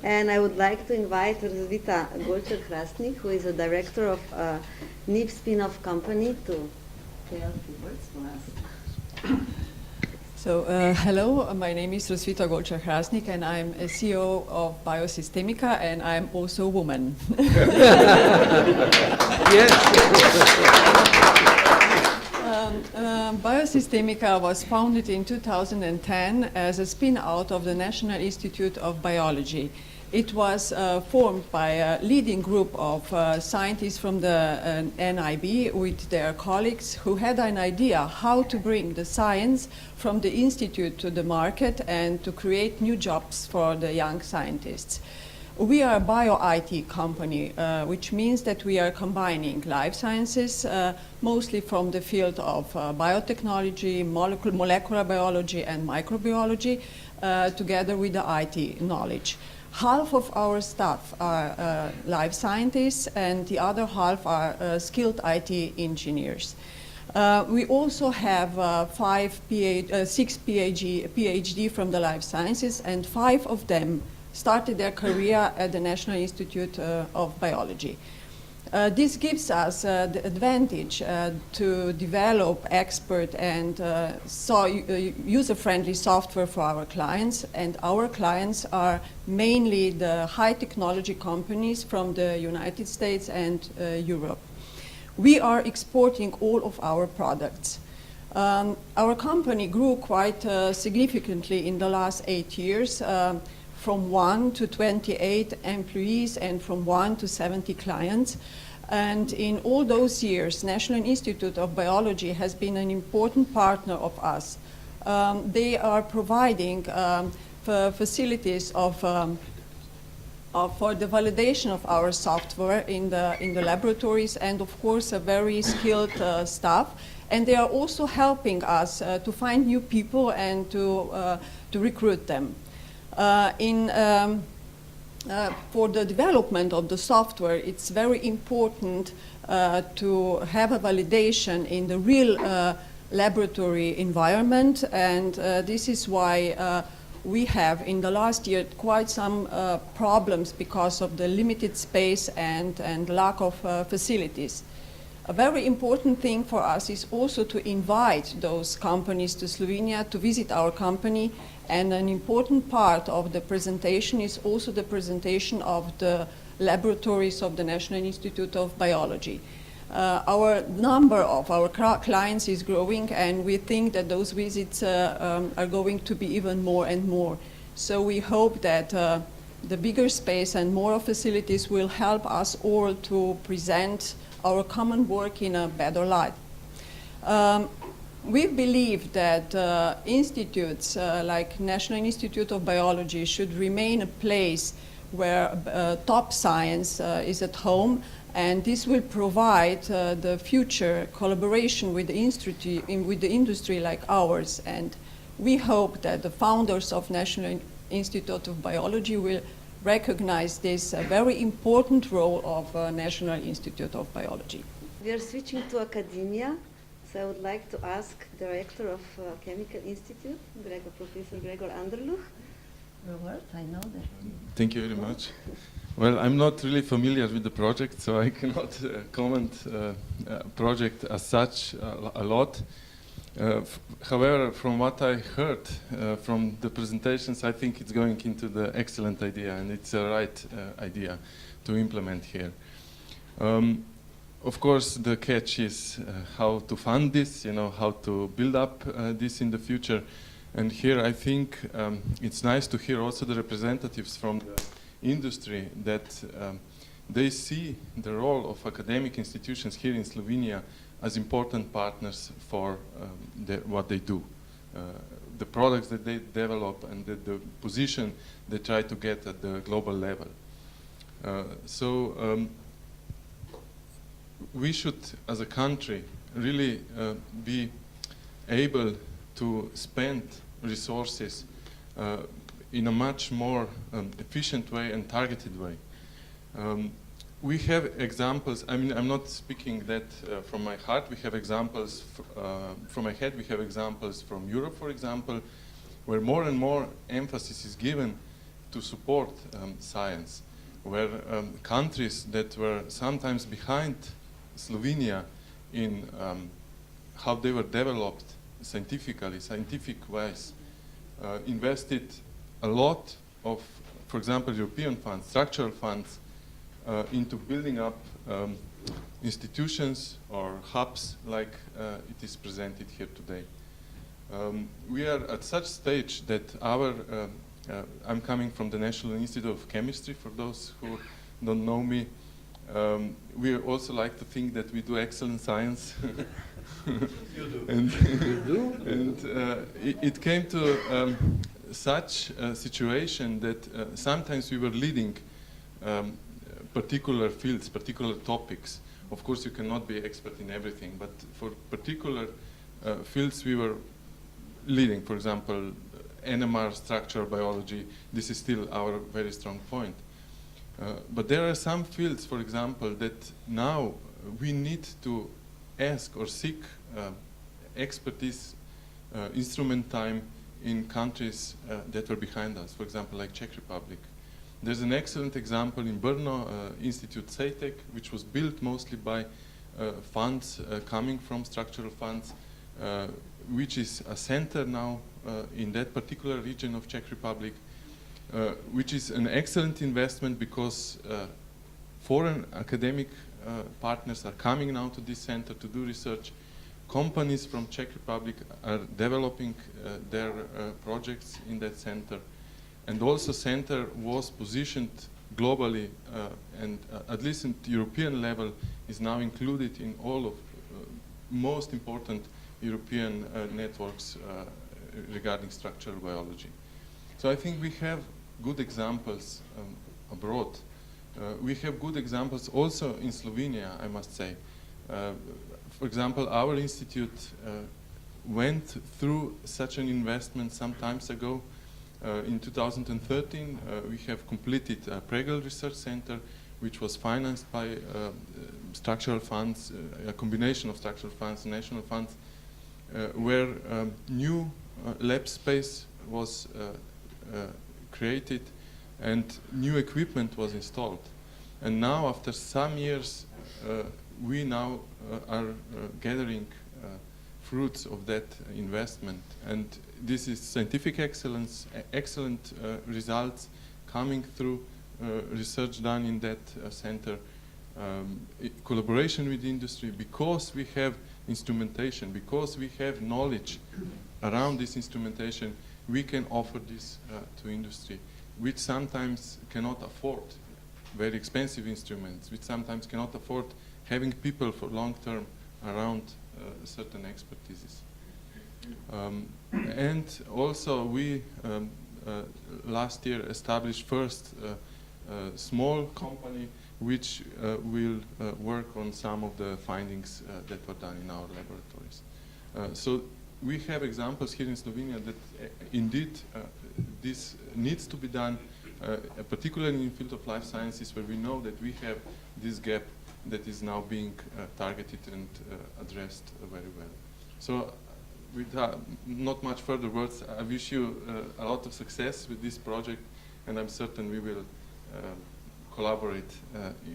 And I would like to invite Rosvita Golčar-Hrastnik, who is a director of a NIB spin-off company, to say a few words for us. So, hello, my name is Rosvita Golčar-Hrastnik, and I'm a CEO of Biosystemika, and I'm also a woman. Biosystemika was founded in 2010 as a spin-out of the National Institute of Biology. It was formed by a leading group of scientists from the NIB with their colleagues who had an idea how to bring the science from the institute to the market and to create new jobs for the young scientists. We are a bio-IT company, which means that we are combining life sciences, mostly from the field of biotechnology, molecular biology, and microbiology, together with the IT knowledge. Half of our staff are life scientists, and the other half are skilled IT engineers. We also have 6 PhD from the life sciences, and 5 of them started their career at the National Institute of Biology. This gives us the advantage to develop expert and user-friendly software for our clients, and our clients are mainly the high technology companies from the United States and Europe. We are exporting all of our products. Our company grew quite significantly in the last 8 years, from 1 to 28 employees and from 1 to 70 clients. And in all those years, National Institute of Biology has been an important partner of us. They are providing facilities for the validation of our software in the laboratories, and of course a very skilled staff. And they are also helping us to find new people and to recruit them. For the development of the software, it's very important to have a validation in the real laboratory environment, and this is why we have in the last year quite some problems because of the limited space and lack of facilities. A very important thing for us is also to invite those companies to Slovenia to visit our company, and an important part of the presentation is also the presentation of the laboratories of the National Institute of Biology. Our number of our clients is growing, and we think that those visits are going to be even more and more. So we hope that the bigger space and more facilities will help us all to present our common work in a better light. We believe that institutes like National Institute of Biology should remain a place where top science is at home, and this will provide the future collaboration with the industry like ours. And we hope that the founders of National Institute of Biology will recognize this very important role of National Institute of Biology. We are switching to academia. So I would like to ask Director of Chemical Institute, Professor Gregor Anderluch. Robert, I know that. Thank you very much. Well, I'm not really familiar with the project, so I cannot comment project as such a lot. However, from what I heard from the presentations, I think it's going into the excellent idea, and it's a right idea to implement here. Of course, the catch is how to fund this, how to build up this in the future. And here I think it's nice to hear also the representatives from the industry that they see the role of academic institutions here in Slovenia as important partners for what they do. the products that they develop and the position they try to get at the global level. We should, as a country, really be able to spend resources in a much more efficient way and targeted way. We have examples, I mean, I'm not speaking that from my heart. We have examples from my head. We have examples from Europe, for example, where more and more emphasis is given to support science, where countries that were sometimes behind Slovenia in how they were developed scientifically, scientific-wise, invested a lot of, for example, European funds, structural funds, into building up institutions or hubs like it is presented here today. We are at such stage that I'm coming from the National Institute of Chemistry, for those who don't know me. We also like to think that we do excellent science. You do. And it came to such a situation that sometimes we were leading particular fields, particular topics. Of course, you cannot be expert in everything, but for particular fields we were leading. For example, NMR, structural biology, this is still our very strong point. But there are some fields, for example, that now we need to ask or seek expertise, instrument time in countries that were behind us, for example, like Czech Republic. There's an excellent example in Brno, Institute CETEC, which was built mostly by funds coming from structural funds, which is a center now in that particular region of Czech Republic, which is an excellent investment because foreign academic partners are coming now to this center to do research. Companies from Czech Republic are developing their projects in that center. And also center was positioned globally and at least at the European level is now included in all of most important European networks regarding structural biology. So I think we have good examples abroad. We have good examples also in Slovenia, I must say. For example, our institute went through such an investment some time ago. In 2013, we have completed a Pregel Research Center, which was financed by structural funds, a combination of structural funds and national funds, where new lab space was created and new equipment was installed. And now, after some years, we now are gathering fruits of that investment. And this is scientific excellence, excellent results coming through research done in that center, collaboration with industry, because we have instrumentation, because we have knowledge around this instrumentation, we can offer this to industry, which sometimes cannot afford very expensive instruments, which sometimes cannot afford having people for long term around certain expertises. And also we last year established first a small company which will work on some of the findings that were done in our laboratories. So we have examples here in Slovenia that indeed this needs to be done, particularly in the field of life sciences, where we know that we have this gap that is now being targeted and addressed very well. So with not much further words, I wish you a lot of success with this project, and I'm certain we will collaborate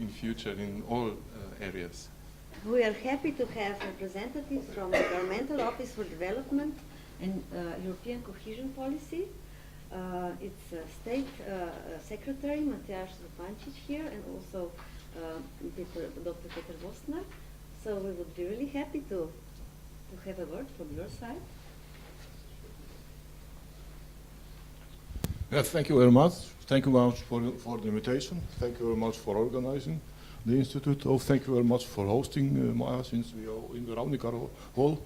in future in all areas. We are happy to have representatives from the Governmental Office for Development and European Cohesion Policy. It's State Secretary Matjaž Zupančič here, and also Dr. Peter Vostner. So we would be really happy to have a word from your side. Yes, thank you very much. Thank you very much for the invitation. Thank you very much for organizing the Institute. Oh, thank you very much for hosting Maya, since we are in the Raghunath Hall.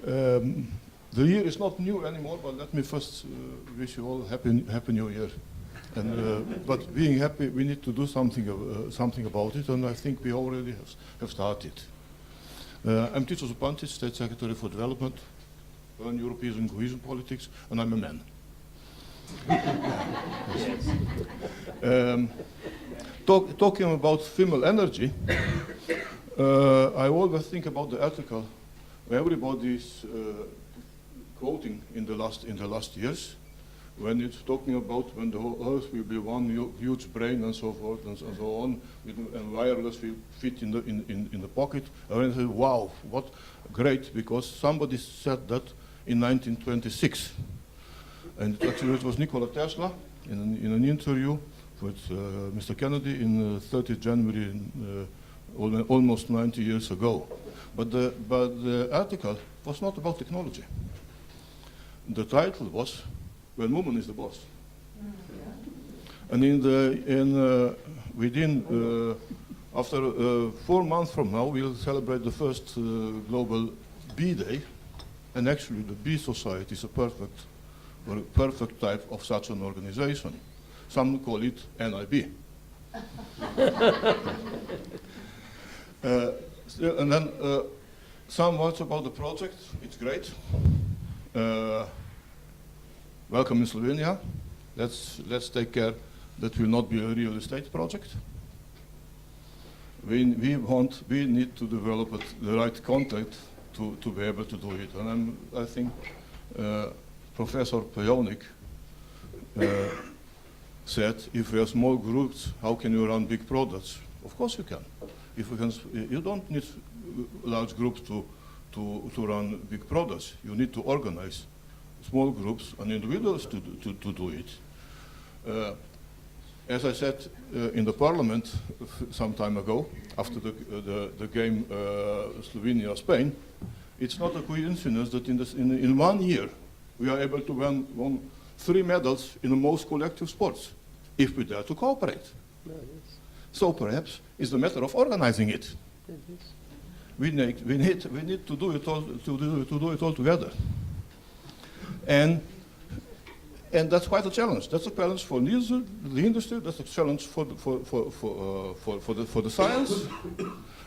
The year is not new anymore, but let me first wish you all happy New Year. And, but being happy, we need to do something about it, and I think we already have started. I'm Titus Pantic, State Secretary for Development and European and Cohesion Politics, and I'm a man. Talking about female energy, I always think about the article where everybody's quoting in the last years, when it's talking about when the whole Earth will be one huge brain and so forth and so on, and wireless will fit in the pocket. And I said, wow, what great, because somebody said that in 1926. And actually it was Nikola Tesla in an interview with Mr. Kennedy in 30th January, almost 90 years ago. But the article was not about technology. The title was "When Woman is the Boss." And after 4 months from now, we'll celebrate the first global Bee Day, and actually the Bee Society is a perfect type of such an organization. Some call it NIB. And then some words about the project. It's great. Welcome in Slovenia. Let's take care that will not be a real estate project. We need to develop the right content to be able to do it. And I think Professor Pejovnik said, if we have small groups, how can you run big products? Of course you can. You don't need large groups to run big products. You need to organize small groups and individuals to do it. As I said in the parliament some time ago, after the game Slovenia-Spain, it's not a coincidence that in 1 year we are able to win 3 medals in the most collective sports, if we dare to cooperate. So perhaps it's a matter of organizing it. We need to do it all together. And that's quite a challenge. That's a challenge for the industry. That's a challenge for the science.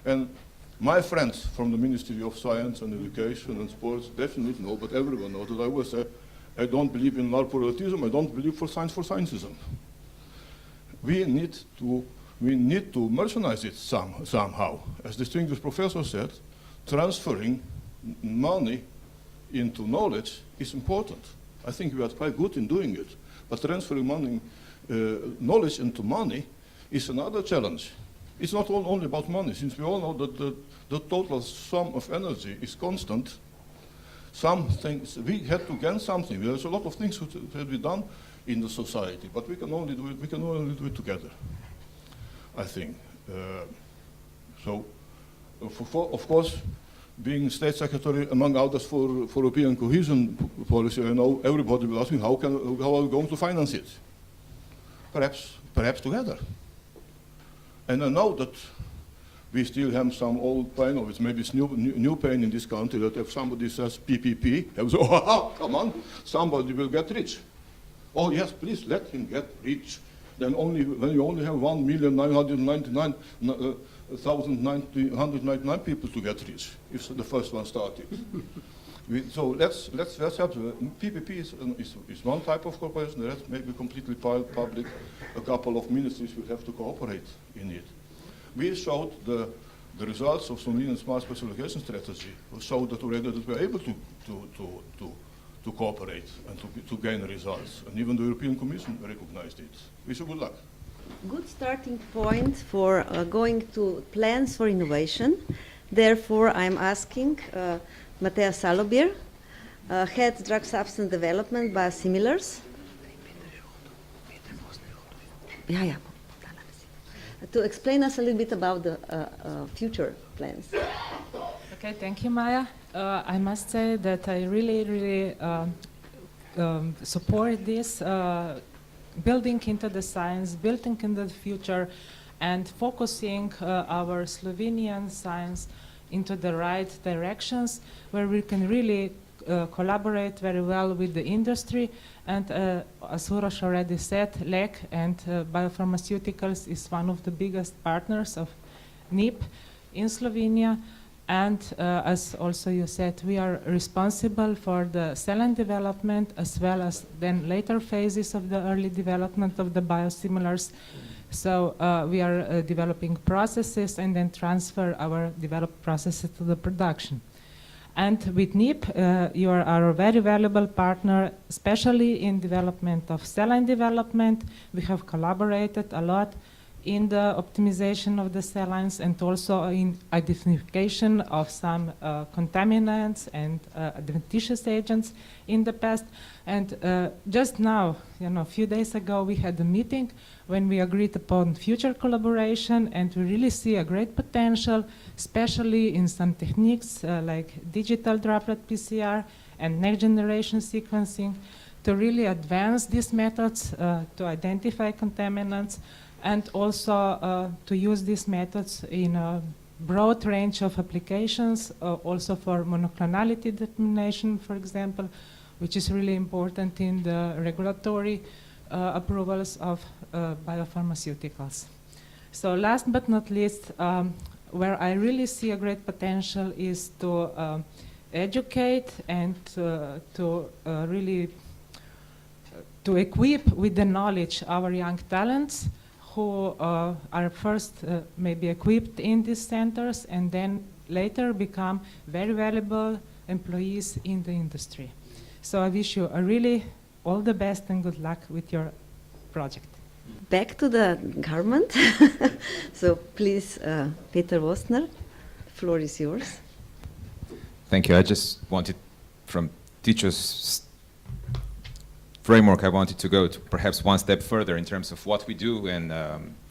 And my friends from the Ministry of Science and Education and Sports definitely know, but everyone knows that I always say, I don't believe in larpuralism. I don't believe for scienceism. We need to merchandise it somehow. As distinguished professor said, transferring money into knowledge is important. I think we are quite good in doing it. But transferring knowledge into money is another challenge. It's not only about money, since we all know that the total sum of energy is constant. Some things, we had to gain something. There's a lot of things that have to be done in the society, but we can only do it together, I think. Of course, being State Secretary, among others, for European cohesion policy, I know everybody will ask me, how are we going to finance it? Perhaps together. And I know that we still have some old pain, or it's maybe new pain in this country, that if somebody says PPP, they will say, oh, come on, somebody will get rich. Oh yes, please let him get rich. Then when you only have 1,999,199 people to get rich, if the first one started. So let's have PPP is one type of corporation. The rest may be completely public. A couple of ministries will have to cooperate in it. We showed the results of Slovenian smart specialization strategy. We showed that already that we are able to cooperate and to gain results. And even the European Commission recognized it. Wish you good luck. Good starting point for going to plans for innovation. Therefore, I'm asking Mateja Salobir, Head Drug Substance Development, Biosimilars. To explain us a little bit about the future plans. Okay, thank you, Maya. I must say that I really support this building into the science, building into the future, and focusing our Slovenian science into the right directions, where we can really collaborate very well with the industry. And as Uroš already said, LEK and biopharmaceuticals is one of the biggest partners of NIB in Slovenia. And as also you said, we are responsible for the cell line development as well as then later phases of the early development of the biosimilars. So we are developing processes and then transfer our developed processes to the production. And with NIB, you are our very valuable partner, especially in development of cell line development. We have collaborated a lot in the optimization of the cell lines and also in identification of some contaminants and adventitious agents in the past. And just now, a few days ago, we had a meeting when we agreed upon future collaboration, and we really see a great potential, especially in some techniques like digital droplet PCR and next generation sequencing, to really advance these methods to identify contaminants, and also to use these methods in a broad range of applications, also for monoclonality determination, for example, which is really important in the regulatory approvals of biopharmaceuticals. So last but not least, where I really see a great potential is to educate and to really to equip with the knowledge our young talents who are first maybe equipped in these centers and then later become very valuable employees in the industry. So I wish you really all the best and good luck with your project. Back to the government. So please, Peter Wostner, the floor is yours. Thank you. I just wanted, from teachers' framework, I wanted to go to perhaps one step further in terms of what we do, and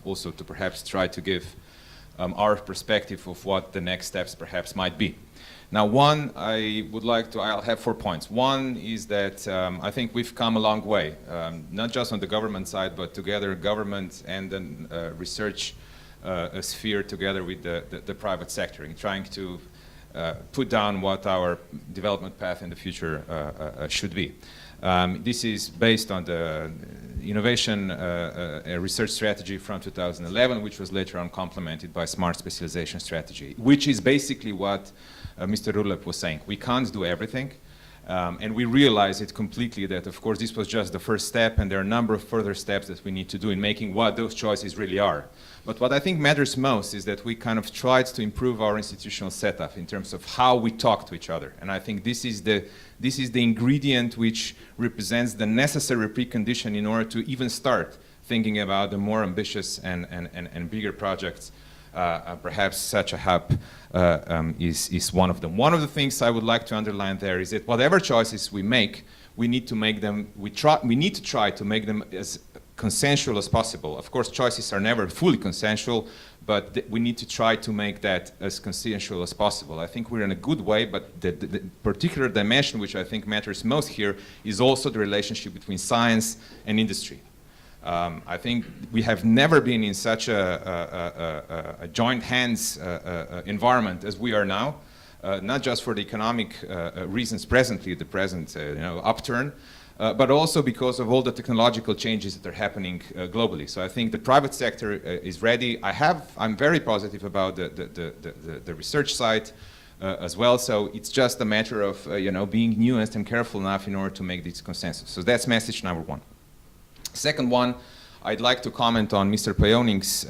also to perhaps try to give our perspective of what the next steps perhaps might be. Now, one, I'll have 4 points. One is that I think we've come a long way, not just on the government side, but together government and then research sphere together with the private sector, in trying to put down what our development path in the future should be. This is based on the innovation research strategy from 2011, which was later on complemented by smart specialization strategy, which is basically what Mr. Urlep was saying. We can't do everything, and we realize it completely that, of course, this was just the first step, and there are a number of further steps that we need to do in making what those choices really are. But what I think matters most is that we kind of tried to improve our institutional setup in terms of how we talk to each other. And I think this is the ingredient which represents the necessary precondition in order to even start thinking about the more ambitious and bigger projects. Perhaps such a hub is one of them. One of the things I would like to underline there is that whatever choices we make, we need to make them, we need to try to make them as consensual as possible. Of course, choices are never fully consensual, but we need to try to make that as consensual as possible. I think we're in a good way, but the particular dimension which I think matters most here is also the relationship between science and industry. I think we have never been in such a joint hands environment as we are now, not just for the economic reasons presently, the present upturn, but also because of all the technological changes that are happening globally. So I think the private sector is ready. I'm very positive about the research side as well. So it's just a matter of being nuanced and careful enough in order to make this consensus. So that's message number one. Second one, I'd like to comment on Mr. Pejovnik's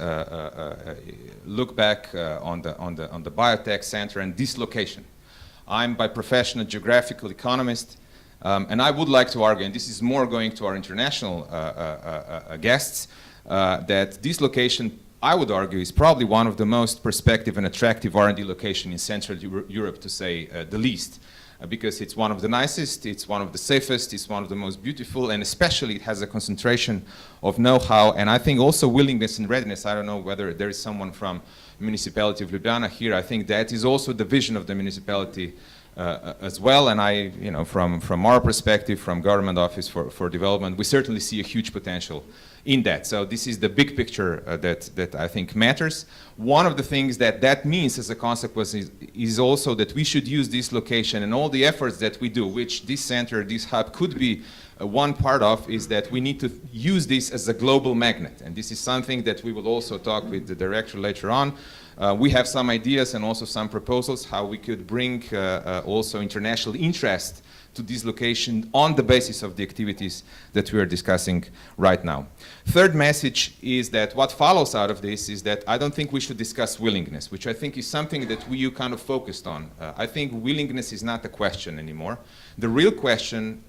look back on the biotech center and dislocation. I'm by profession a geographical economist, and I would like to argue, and this is more going to our international guests, that this location, I would argue, is probably one of the most prospective and attractive R&D location in Central Europe, to say the least. Because it's one of the nicest, it's one of the safest, it's one of the most beautiful, and especially it has a concentration of know-how, and I think also willingness and readiness. I don't know whether there is someone from municipality of Ljubljana here. I think that is also the vision of the municipality as well, and from our perspective, from government office for development, we certainly see a huge potential in that. So this is the big picture that I think matters. One of the things that means as a consequence is also that we should use this location and all the efforts that we do, which this center, this hub could be one part of, is that we need to use this as a global magnet. And this is something that we will also talk with the director later on. We have some ideas and also some proposals how we could bring also international interest to this location on the basis of the activities that we are discussing right now. Third message is that what follows out of this is that I don't think we should discuss willingness, which I think is something that you kind of focused on. I think willingness is not a question anymore. The real question,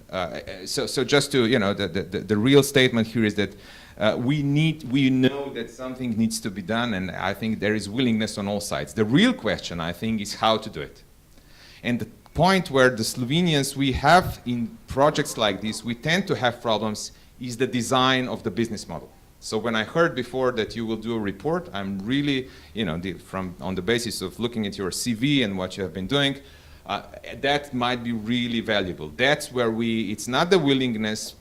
so just to, you know, the real statement here is that we know that something needs to be done, and I think there is willingness on all sides. The real question, I think, is how to do it. And the point where the Slovenians, we have in projects like this, we tend to have problems, is the design of the business model. So when I heard before that you will do a report, I'm really, you know, on the basis of looking at your CV and what you have been doing, that might be really valuable. That's where it's not the willingness.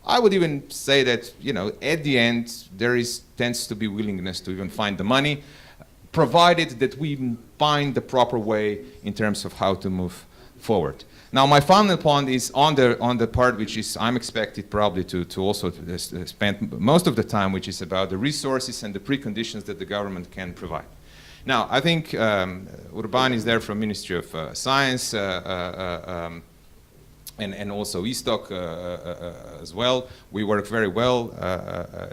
I would even say that, you know, at the end, tends to be willingness to even find the money, provided that we find the proper way in terms of how to move forward. Now, my final point is on the part which is I'm expected probably to also spend most of the time, which is about the resources and the preconditions that the government can provide. Now, I think Urban is there from Ministry of Science and also Istok as well. We work very well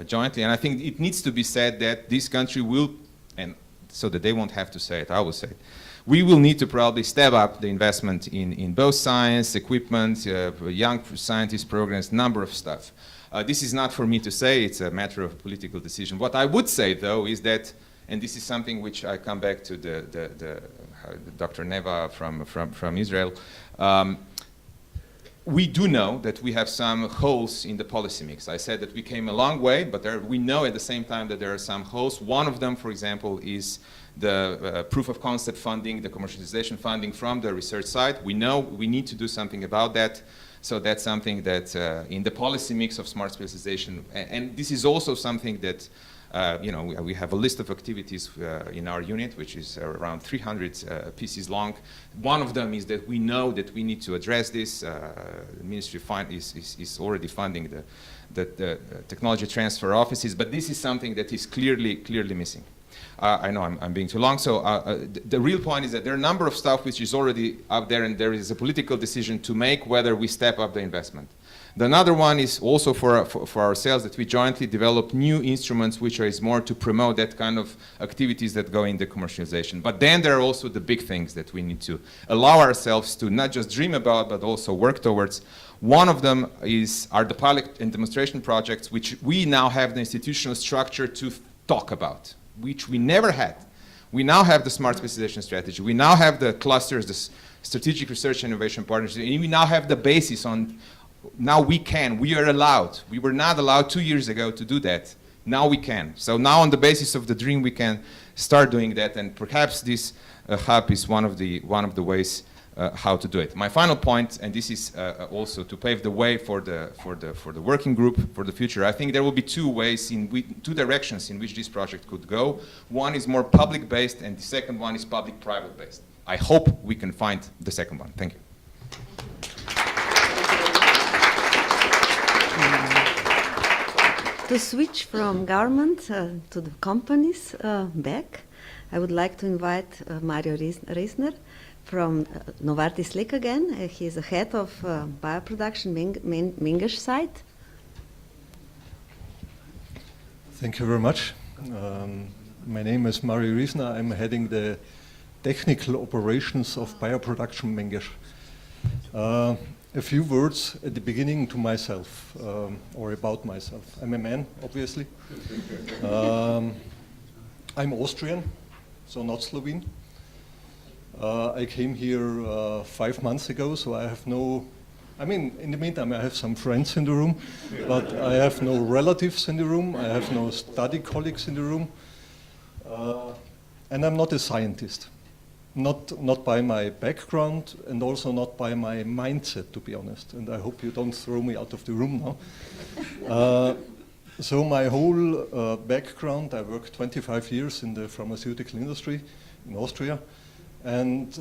jointly, and I think it needs to be said that this country will, and so that they won't have to say it, I will say it. We will need to probably step up the investment in both science, equipment, young scientist programs, number of stuff. This is not for me to say, it's a matter of political decision. What I would say, though, is that, and this is something which I come back to the Dr. Neva from Israel, we do know that we have some holes in the policy mix. I said that we came a long way, but we know at the same time that there are some holes. One of them, for example, is the proof of concept funding, the commercialization funding from the research side. We know we need to do something about that. So that's something that in the policy mix of smart specialization, and this is also something that you know, we have a list of activities in our unit, which is around 300 pieces long. One of them is that we know that we need to address this. The Ministry is already funding the technology transfer offices, but this is something that is clearly missing. I know I'm being too long, so the real point is that there are a number of stuff which is already out there, and there is a political decision to make whether we step up the investment. The another one is also for ourselves, that we jointly develop new instruments which is more to promote that kind of activities that go in the commercialization. But then there are also the big things that we need to allow ourselves to not just dream about, but also work towards. One of them are the pilot and demonstration projects, which we now have the institutional structure to talk about, which we never had. We now have the smart specialization strategy. We now have the clusters, the strategic research and innovation partnerships, and we now have the basis on. Now we are allowed. We were not allowed 2 years ago to do that. Now we can. So now on the basis of the dream, we can start doing that, and perhaps this hub is one of the ways how to do it. My final point, and this is also to pave the way for the working group for the future. I think there will be two directions in which this project could go. One is more public-based, and the second one is public-private-based. I hope we can find the second one. Thank you. To switch from government to the companies back, I would like to invite Mario Reisner from Novartis Lek again. He is the head of bioproduction Mengeš site. Thank you very much. My name is Mario Reisner. I'm heading the technical operations of bioproduction Mengeš. A few words at the beginning to myself, or about myself. I'm a man, obviously. I'm Austrian, so not Slovene. I came here 5 months ago, so I have in the meantime I have some friends in the room, but I have no relatives in the room, I have no study colleagues in the room, and I'm not a scientist. Not by my background, and also not by my mindset, to be honest. And I hope you don't throw me out of the room now. So my whole background, I worked 25 years in the pharmaceutical industry in Austria, and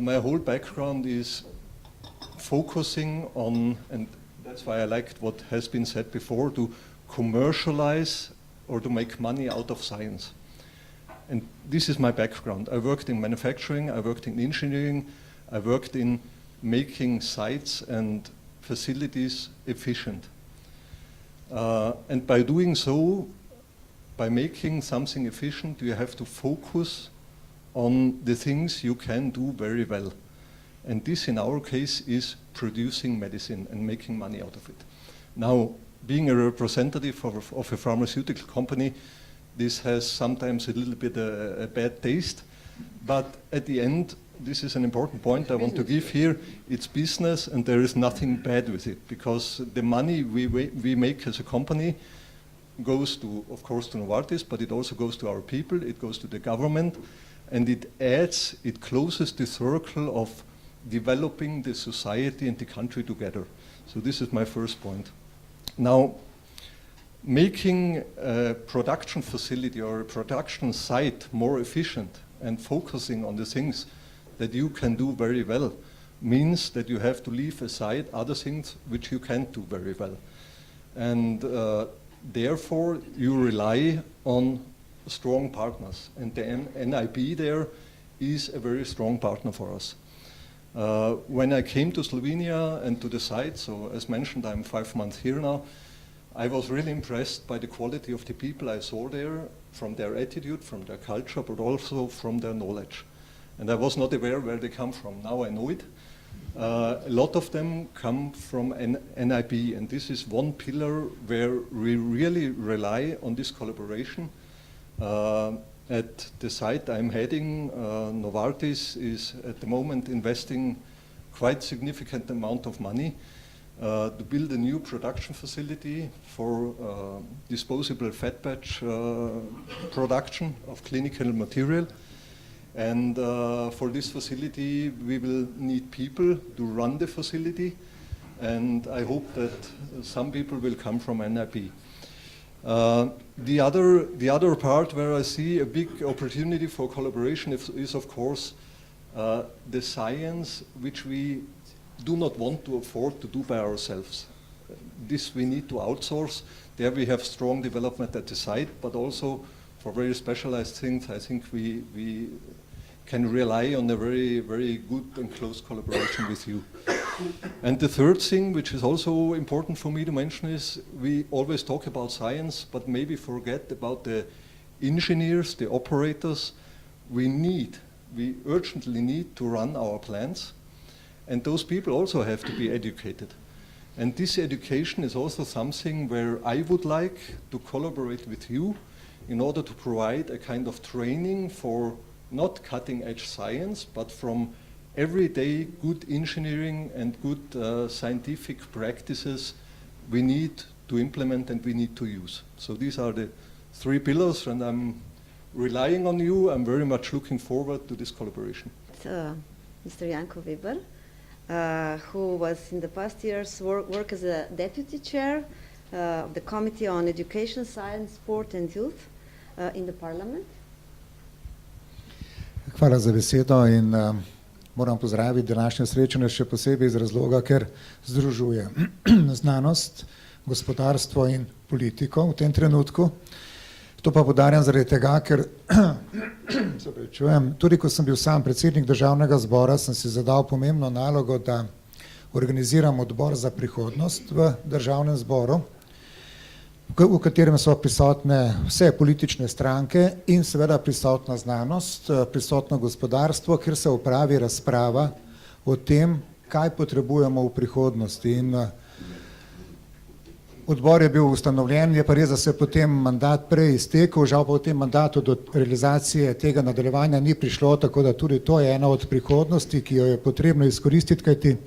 my whole background is focusing on, and that's why I liked what has been said before, to commercialize or to make money out of science. And this is my background. I worked in manufacturing, I worked in engineering, I worked in making sites and facilities efficient. And by doing so, by making something efficient, you have to focus on the things you can do very well. And this, in our case, is producing medicine and making money out of it. Now, being a representative of a pharmaceutical company, this has sometimes a little bit a bad taste, but at the end, this is an important point I want to give here. It's business, and there is nothing bad with it, because the money we make as a company goes to, of course, to Novartis, but it also goes to our people, it goes to the government, and it closes the circle of developing the society and the country together. So this is my first point. Now, making a production facility or a production site more efficient and focusing on the things that you can do very well means that you have to leave aside other things which you can't do very well. And therefore, you rely on strong partners. And the NIB there is a very strong partner for us. When I came to Slovenia and to the site, so as mentioned, I'm 5 months here now, I was really impressed by the quality of the people I saw there, from their attitude, from their culture, but also from their knowledge. And I was not aware where they come from. Now I know it. A lot of them come from NIB, and this is one pillar where we really rely on this collaboration. At the site I'm heading, Novartis is at the moment investing quite significant amount of money to build a new production facility for disposable fat batch production of clinical material. And for this facility, we will need people to run the facility, and I hope that some people will come from NIB. The other part where I see a big opportunity for collaboration is of course the science which we do not want to afford to do by ourselves. This we need to outsource. There we have strong development at the site, but also for very specialized things, I think we can rely on a very, very good and close collaboration with you. And the third thing, which is also important for me to mention, is we always talk about science, but maybe forget about the engineers, the operators. We urgently need to run our plants, and those people also have to be educated. And this education is also something where I would like to collaborate with you in order to provide a kind of training for not cutting-edge science, but from everyday good engineering and good scientific practices we need to implement and we need to use. So these are the 3 pillars, and I'm relying on you. I'm very much looking forward to this collaboration. Mr. Janko Weber, who was in the past years work as a deputy chair of the Committee on Education, Science, Sport and Youth in the Parliament. Hvala za besedo in moram pozdraviti današnje srečanje še posebej iz razloga, ker združuje znanost, gospodarstvo in politiko v tem trenutku. To pa poudarjam zaradi tega, ker tudi ko sem bil sam predsednik državnega zbora, sem si zadal pomembno nalogo, da organiziram odbor za prihodnost v državnem zboru, v katerem so prisotne vse politične stranke in seveda prisotna znanost, prisotno gospodarstvo, kjer se opravi razprava o tem, kaj potrebujemo v prihodnosti. In odbor je bil ustanovljen, je pa res, da se potem mandat prej iztekel, žal pa v tem mandatu do realizacije tega nadaljevanja ni prišlo, tako da tudi to je ena od prihodnosti, ki jo je potrebno izkoristiti, kajti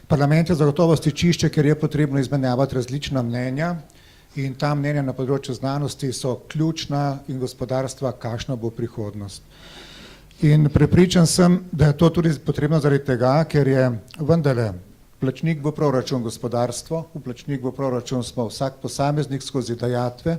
parlament je zagotovo stičišče, ker je potrebno izmenjavati različna mnenja. In ta mnenja na področju znanosti so ključna in gospodarstva, kakšna bo prihodnost. In prepričan sem, da je to tudi potrebno zaradi tega, ker je vendarle vplačnik v proračun gospodarstvo, vplačnik v proračun smo vsak posameznik skozi dajatve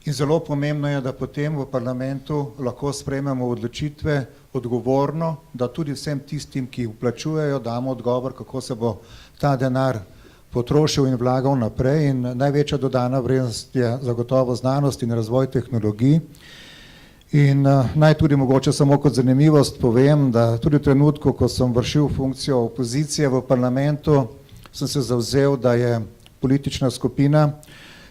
in zelo pomembno je, da potem v parlamentu lahko sprejmemo odločitve odgovorno, da tudi vsem tistim, ki vplačujejo, damo odgovor, kako se bo ta denar potrošil in vlagal naprej. In največja dodana vrednost je zagotovo znanost in razvoj tehnologij. In naj tudi mogoče samo kot zanimivost povem, da tudi v trenutku, ko sem vršil funkcijo opozicije v parlamentu, sem se zavzel, da je politična skupina,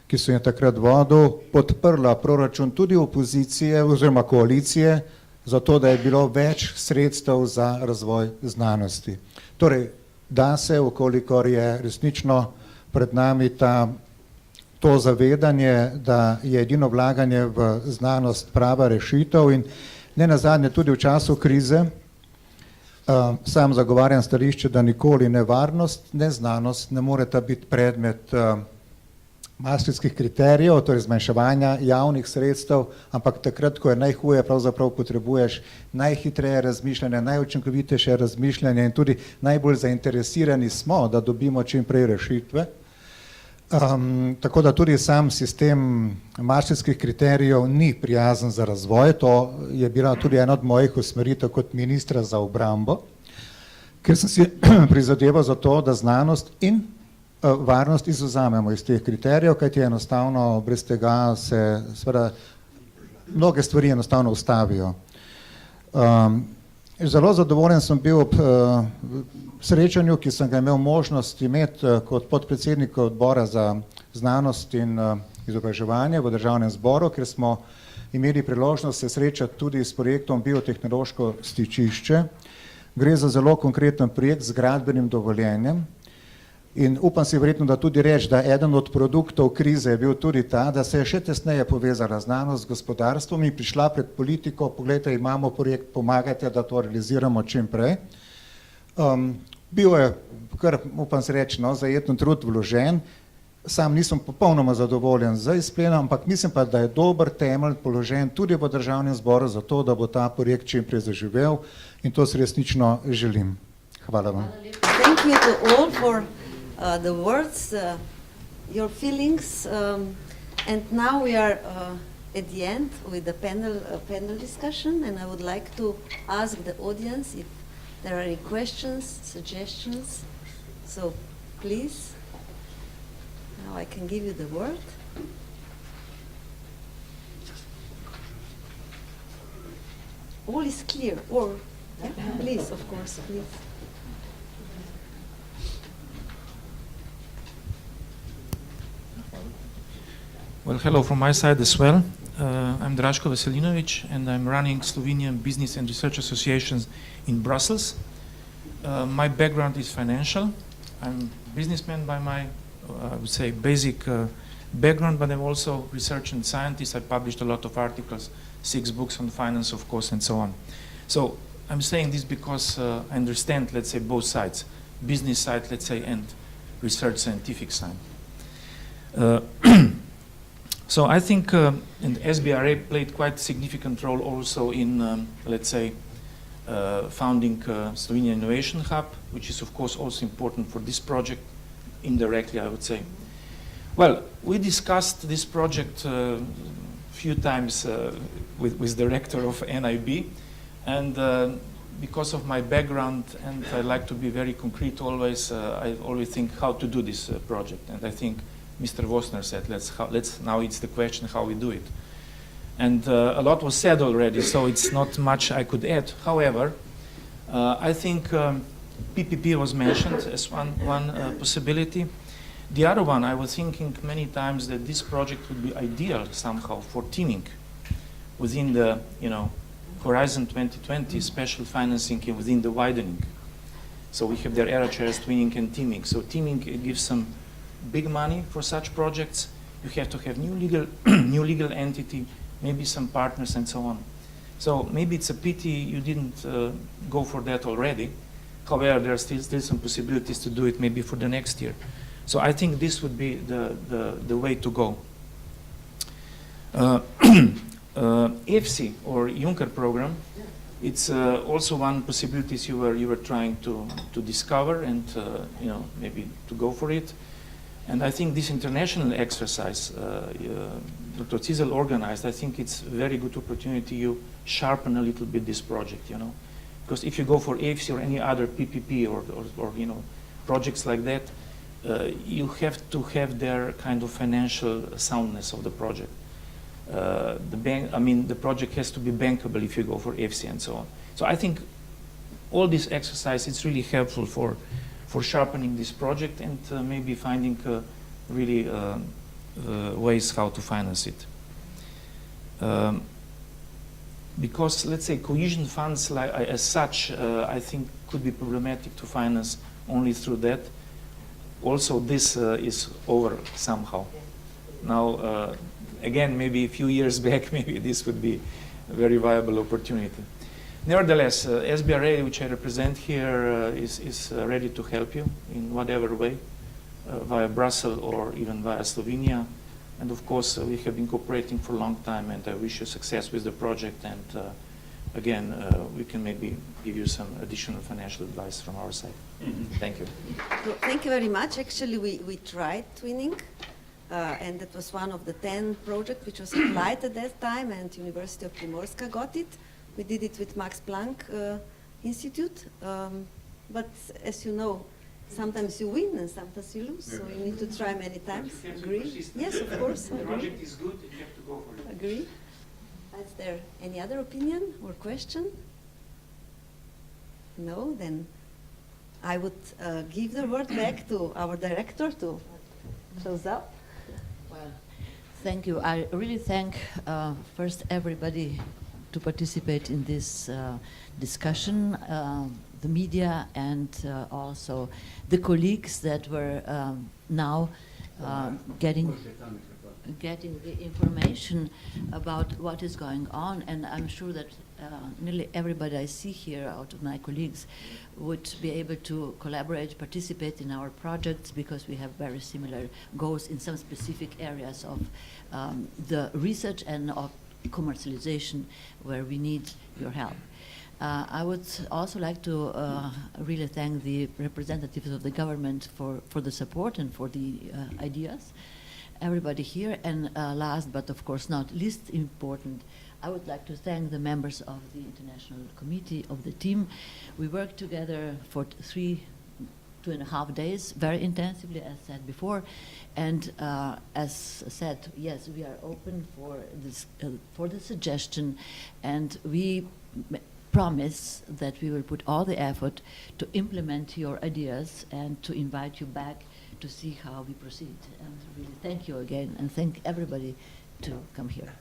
ki so jo takrat vodil, podprla proračun tudi opozicije oziroma koalicije, zato da je bilo več sredstev za razvoj znanosti. Torej, da se, ukolikor je resnično pred nami to zavedanje, da je edino vlaganje v znanost prava rešitev in ne nazadnje tudi v času krize, sam zagovarjam stališče, da nikoli ne varnost, ne znanost ne moreta biti predmet maastrichtskih kriterijev, torej zmanjševanja javnih sredstev, ampak takrat, ko je najhuje, pravzaprav potrebuješ najhitreje razmišljanje, najučinkovitejše razmišljanje in tudi najbolj zainteresirani smo, da dobimo čim prej rešitve. Tako da tudi sam sistem maastrichtskih kriterijev ni prijazen za razvoj, to je bila tudi ena od mojih usmeritev kot ministra za obrambo, ker sem si prizadeval za to, da znanost in varnost izvzamemo iz teh kriterijev, kajti enostavno brez tega se seveda mnoge stvari enostavno ustavijo. Zelo zadovoljen sem bil ob srečanju, ki sem ga imel možnost imeti kot podpredsednik odbora za znanost in izobraževanje v Državnem zboru, ker smo imeli priložnost se srečati tudi s projektom Biotehnološko stičišče. Gre za zelo konkreten projekt z gradbenim dovoljenjem. In upam si verjetno, da tudi reči, da eden od produktov krize je bil tudi ta, da se je še tesneje povezala znanost z gospodarstvom in prišla pred politiko, poglejte, imamo projekt, pomagajte, da to realiziramo čim prej. Bil je, kar upam si reči, zajeten trud vložen, sam nisem popolnoma zadovoljen z izplenom, ampak mislim pa, da je dober temelj položen tudi v Državnem zboru za to, da bo ta projekt čim prej zaživel in to si resnično želim. Hvala vam. Thank you to all for the words, your feelings, and now we are at the end with the panel discussion, and I would like to ask the audience if there are any questions, suggestions. So please, now I can give you the word. All is clear, or please, of course, please. Well, hello from my side as well. I'm Draško Veselinović and I'm running Slovenian Business and Research Associations in Brussels. My background is financial. I'm a businessman by my, I would say, basic background, but I'm also research and scientist. I published a lot of articles, 6 books on finance, of course, and so on. So I'm saying this because I understand, let's say, both sides, business side, let's say, and research scientific side. So I think and SBRA played quite a significant role also in, let's say, founding Slovenian Innovation Hub, which is of course also important for this project, indirectly I would say. Well, we discussed this project a few times with the director of NIB, and because of my background, and I like to be very concrete always, I always think how to do this project, and I think Mr. Vosner said, let's now it's the question how we do it. And a lot was said already, so it's not much I could add. However, I think PPP was mentioned as one possibility. The other one, I was thinking many times that this project would be ideal somehow for teaming within the, Horizon 2020 special financing within the widening. So we have their era chairs, twinning and teaming. So teaming, it gives some big money for such projects. You have to have new legal entity, maybe some partners and so on. So maybe it's a pity you didn't go for that already. However, there are still some possibilities to do it maybe for the next year. So I think this would be the way to go. EFSI or Juncker program, it's also one possibilities you were trying to discover and maybe to go for it. And I think this international exercise Dr. Ziesel organized, I think it's a very good opportunity you sharpen a little bit this project, because if you go for AFC or any other PPP or projects like that, you have to have their kind of financial soundness of the project. The project has to be bankable if you go for AFC and so on. So I think all this exercise is really helpful for sharpening this project and maybe finding really ways how to finance it. Because let's say cohesion funds as such, I think could be problematic to finance only through that. Also, this is over somehow. Now, again, maybe a few years back, maybe this would be a very viable opportunity. Nevertheless, SBRA, which I represent here, is ready to help you in whatever way, via Brussels or even via Slovenia. And of course, we have been cooperating for a long time, and I wish you success with the project. And again, we can maybe give you some additional financial advice from our side. Thank you. So, thank you very much. Actually, we tried twinning, and that was one of the 10 projects which was applied at that time, and University of Primorska got it. We did it with Max Planck Institute, but as you know, sometimes you win and sometimes you lose, so you need to try many times. Agree? Yes, of course. The project is good, you have to go for it. Agree? Is there any other opinion or question? No? Then I would give the word back to our director to close up. Well, thank you. I really thank first everybody to participate in this discussion, the media, and also the colleagues that were now getting the information about what is going on. And I'm sure that nearly everybody I see here out of my colleagues would be able to collaborate, participate in our projects, because we have very similar goals in some specific areas of the research and of commercialization where we need your help. I would also like to really thank the representatives of the government for the support and for the ideas, everybody here. And last but of course not least important, I would like to thank the members of the International Committee, of the team. We worked together for 2.5 days, very intensively, as said before. And as said, yes, we are open for this, for the suggestion, and we promise that we will put all the effort to implement your ideas and to invite you back to see how we proceed. And really thank you again, and thank everybody to come here.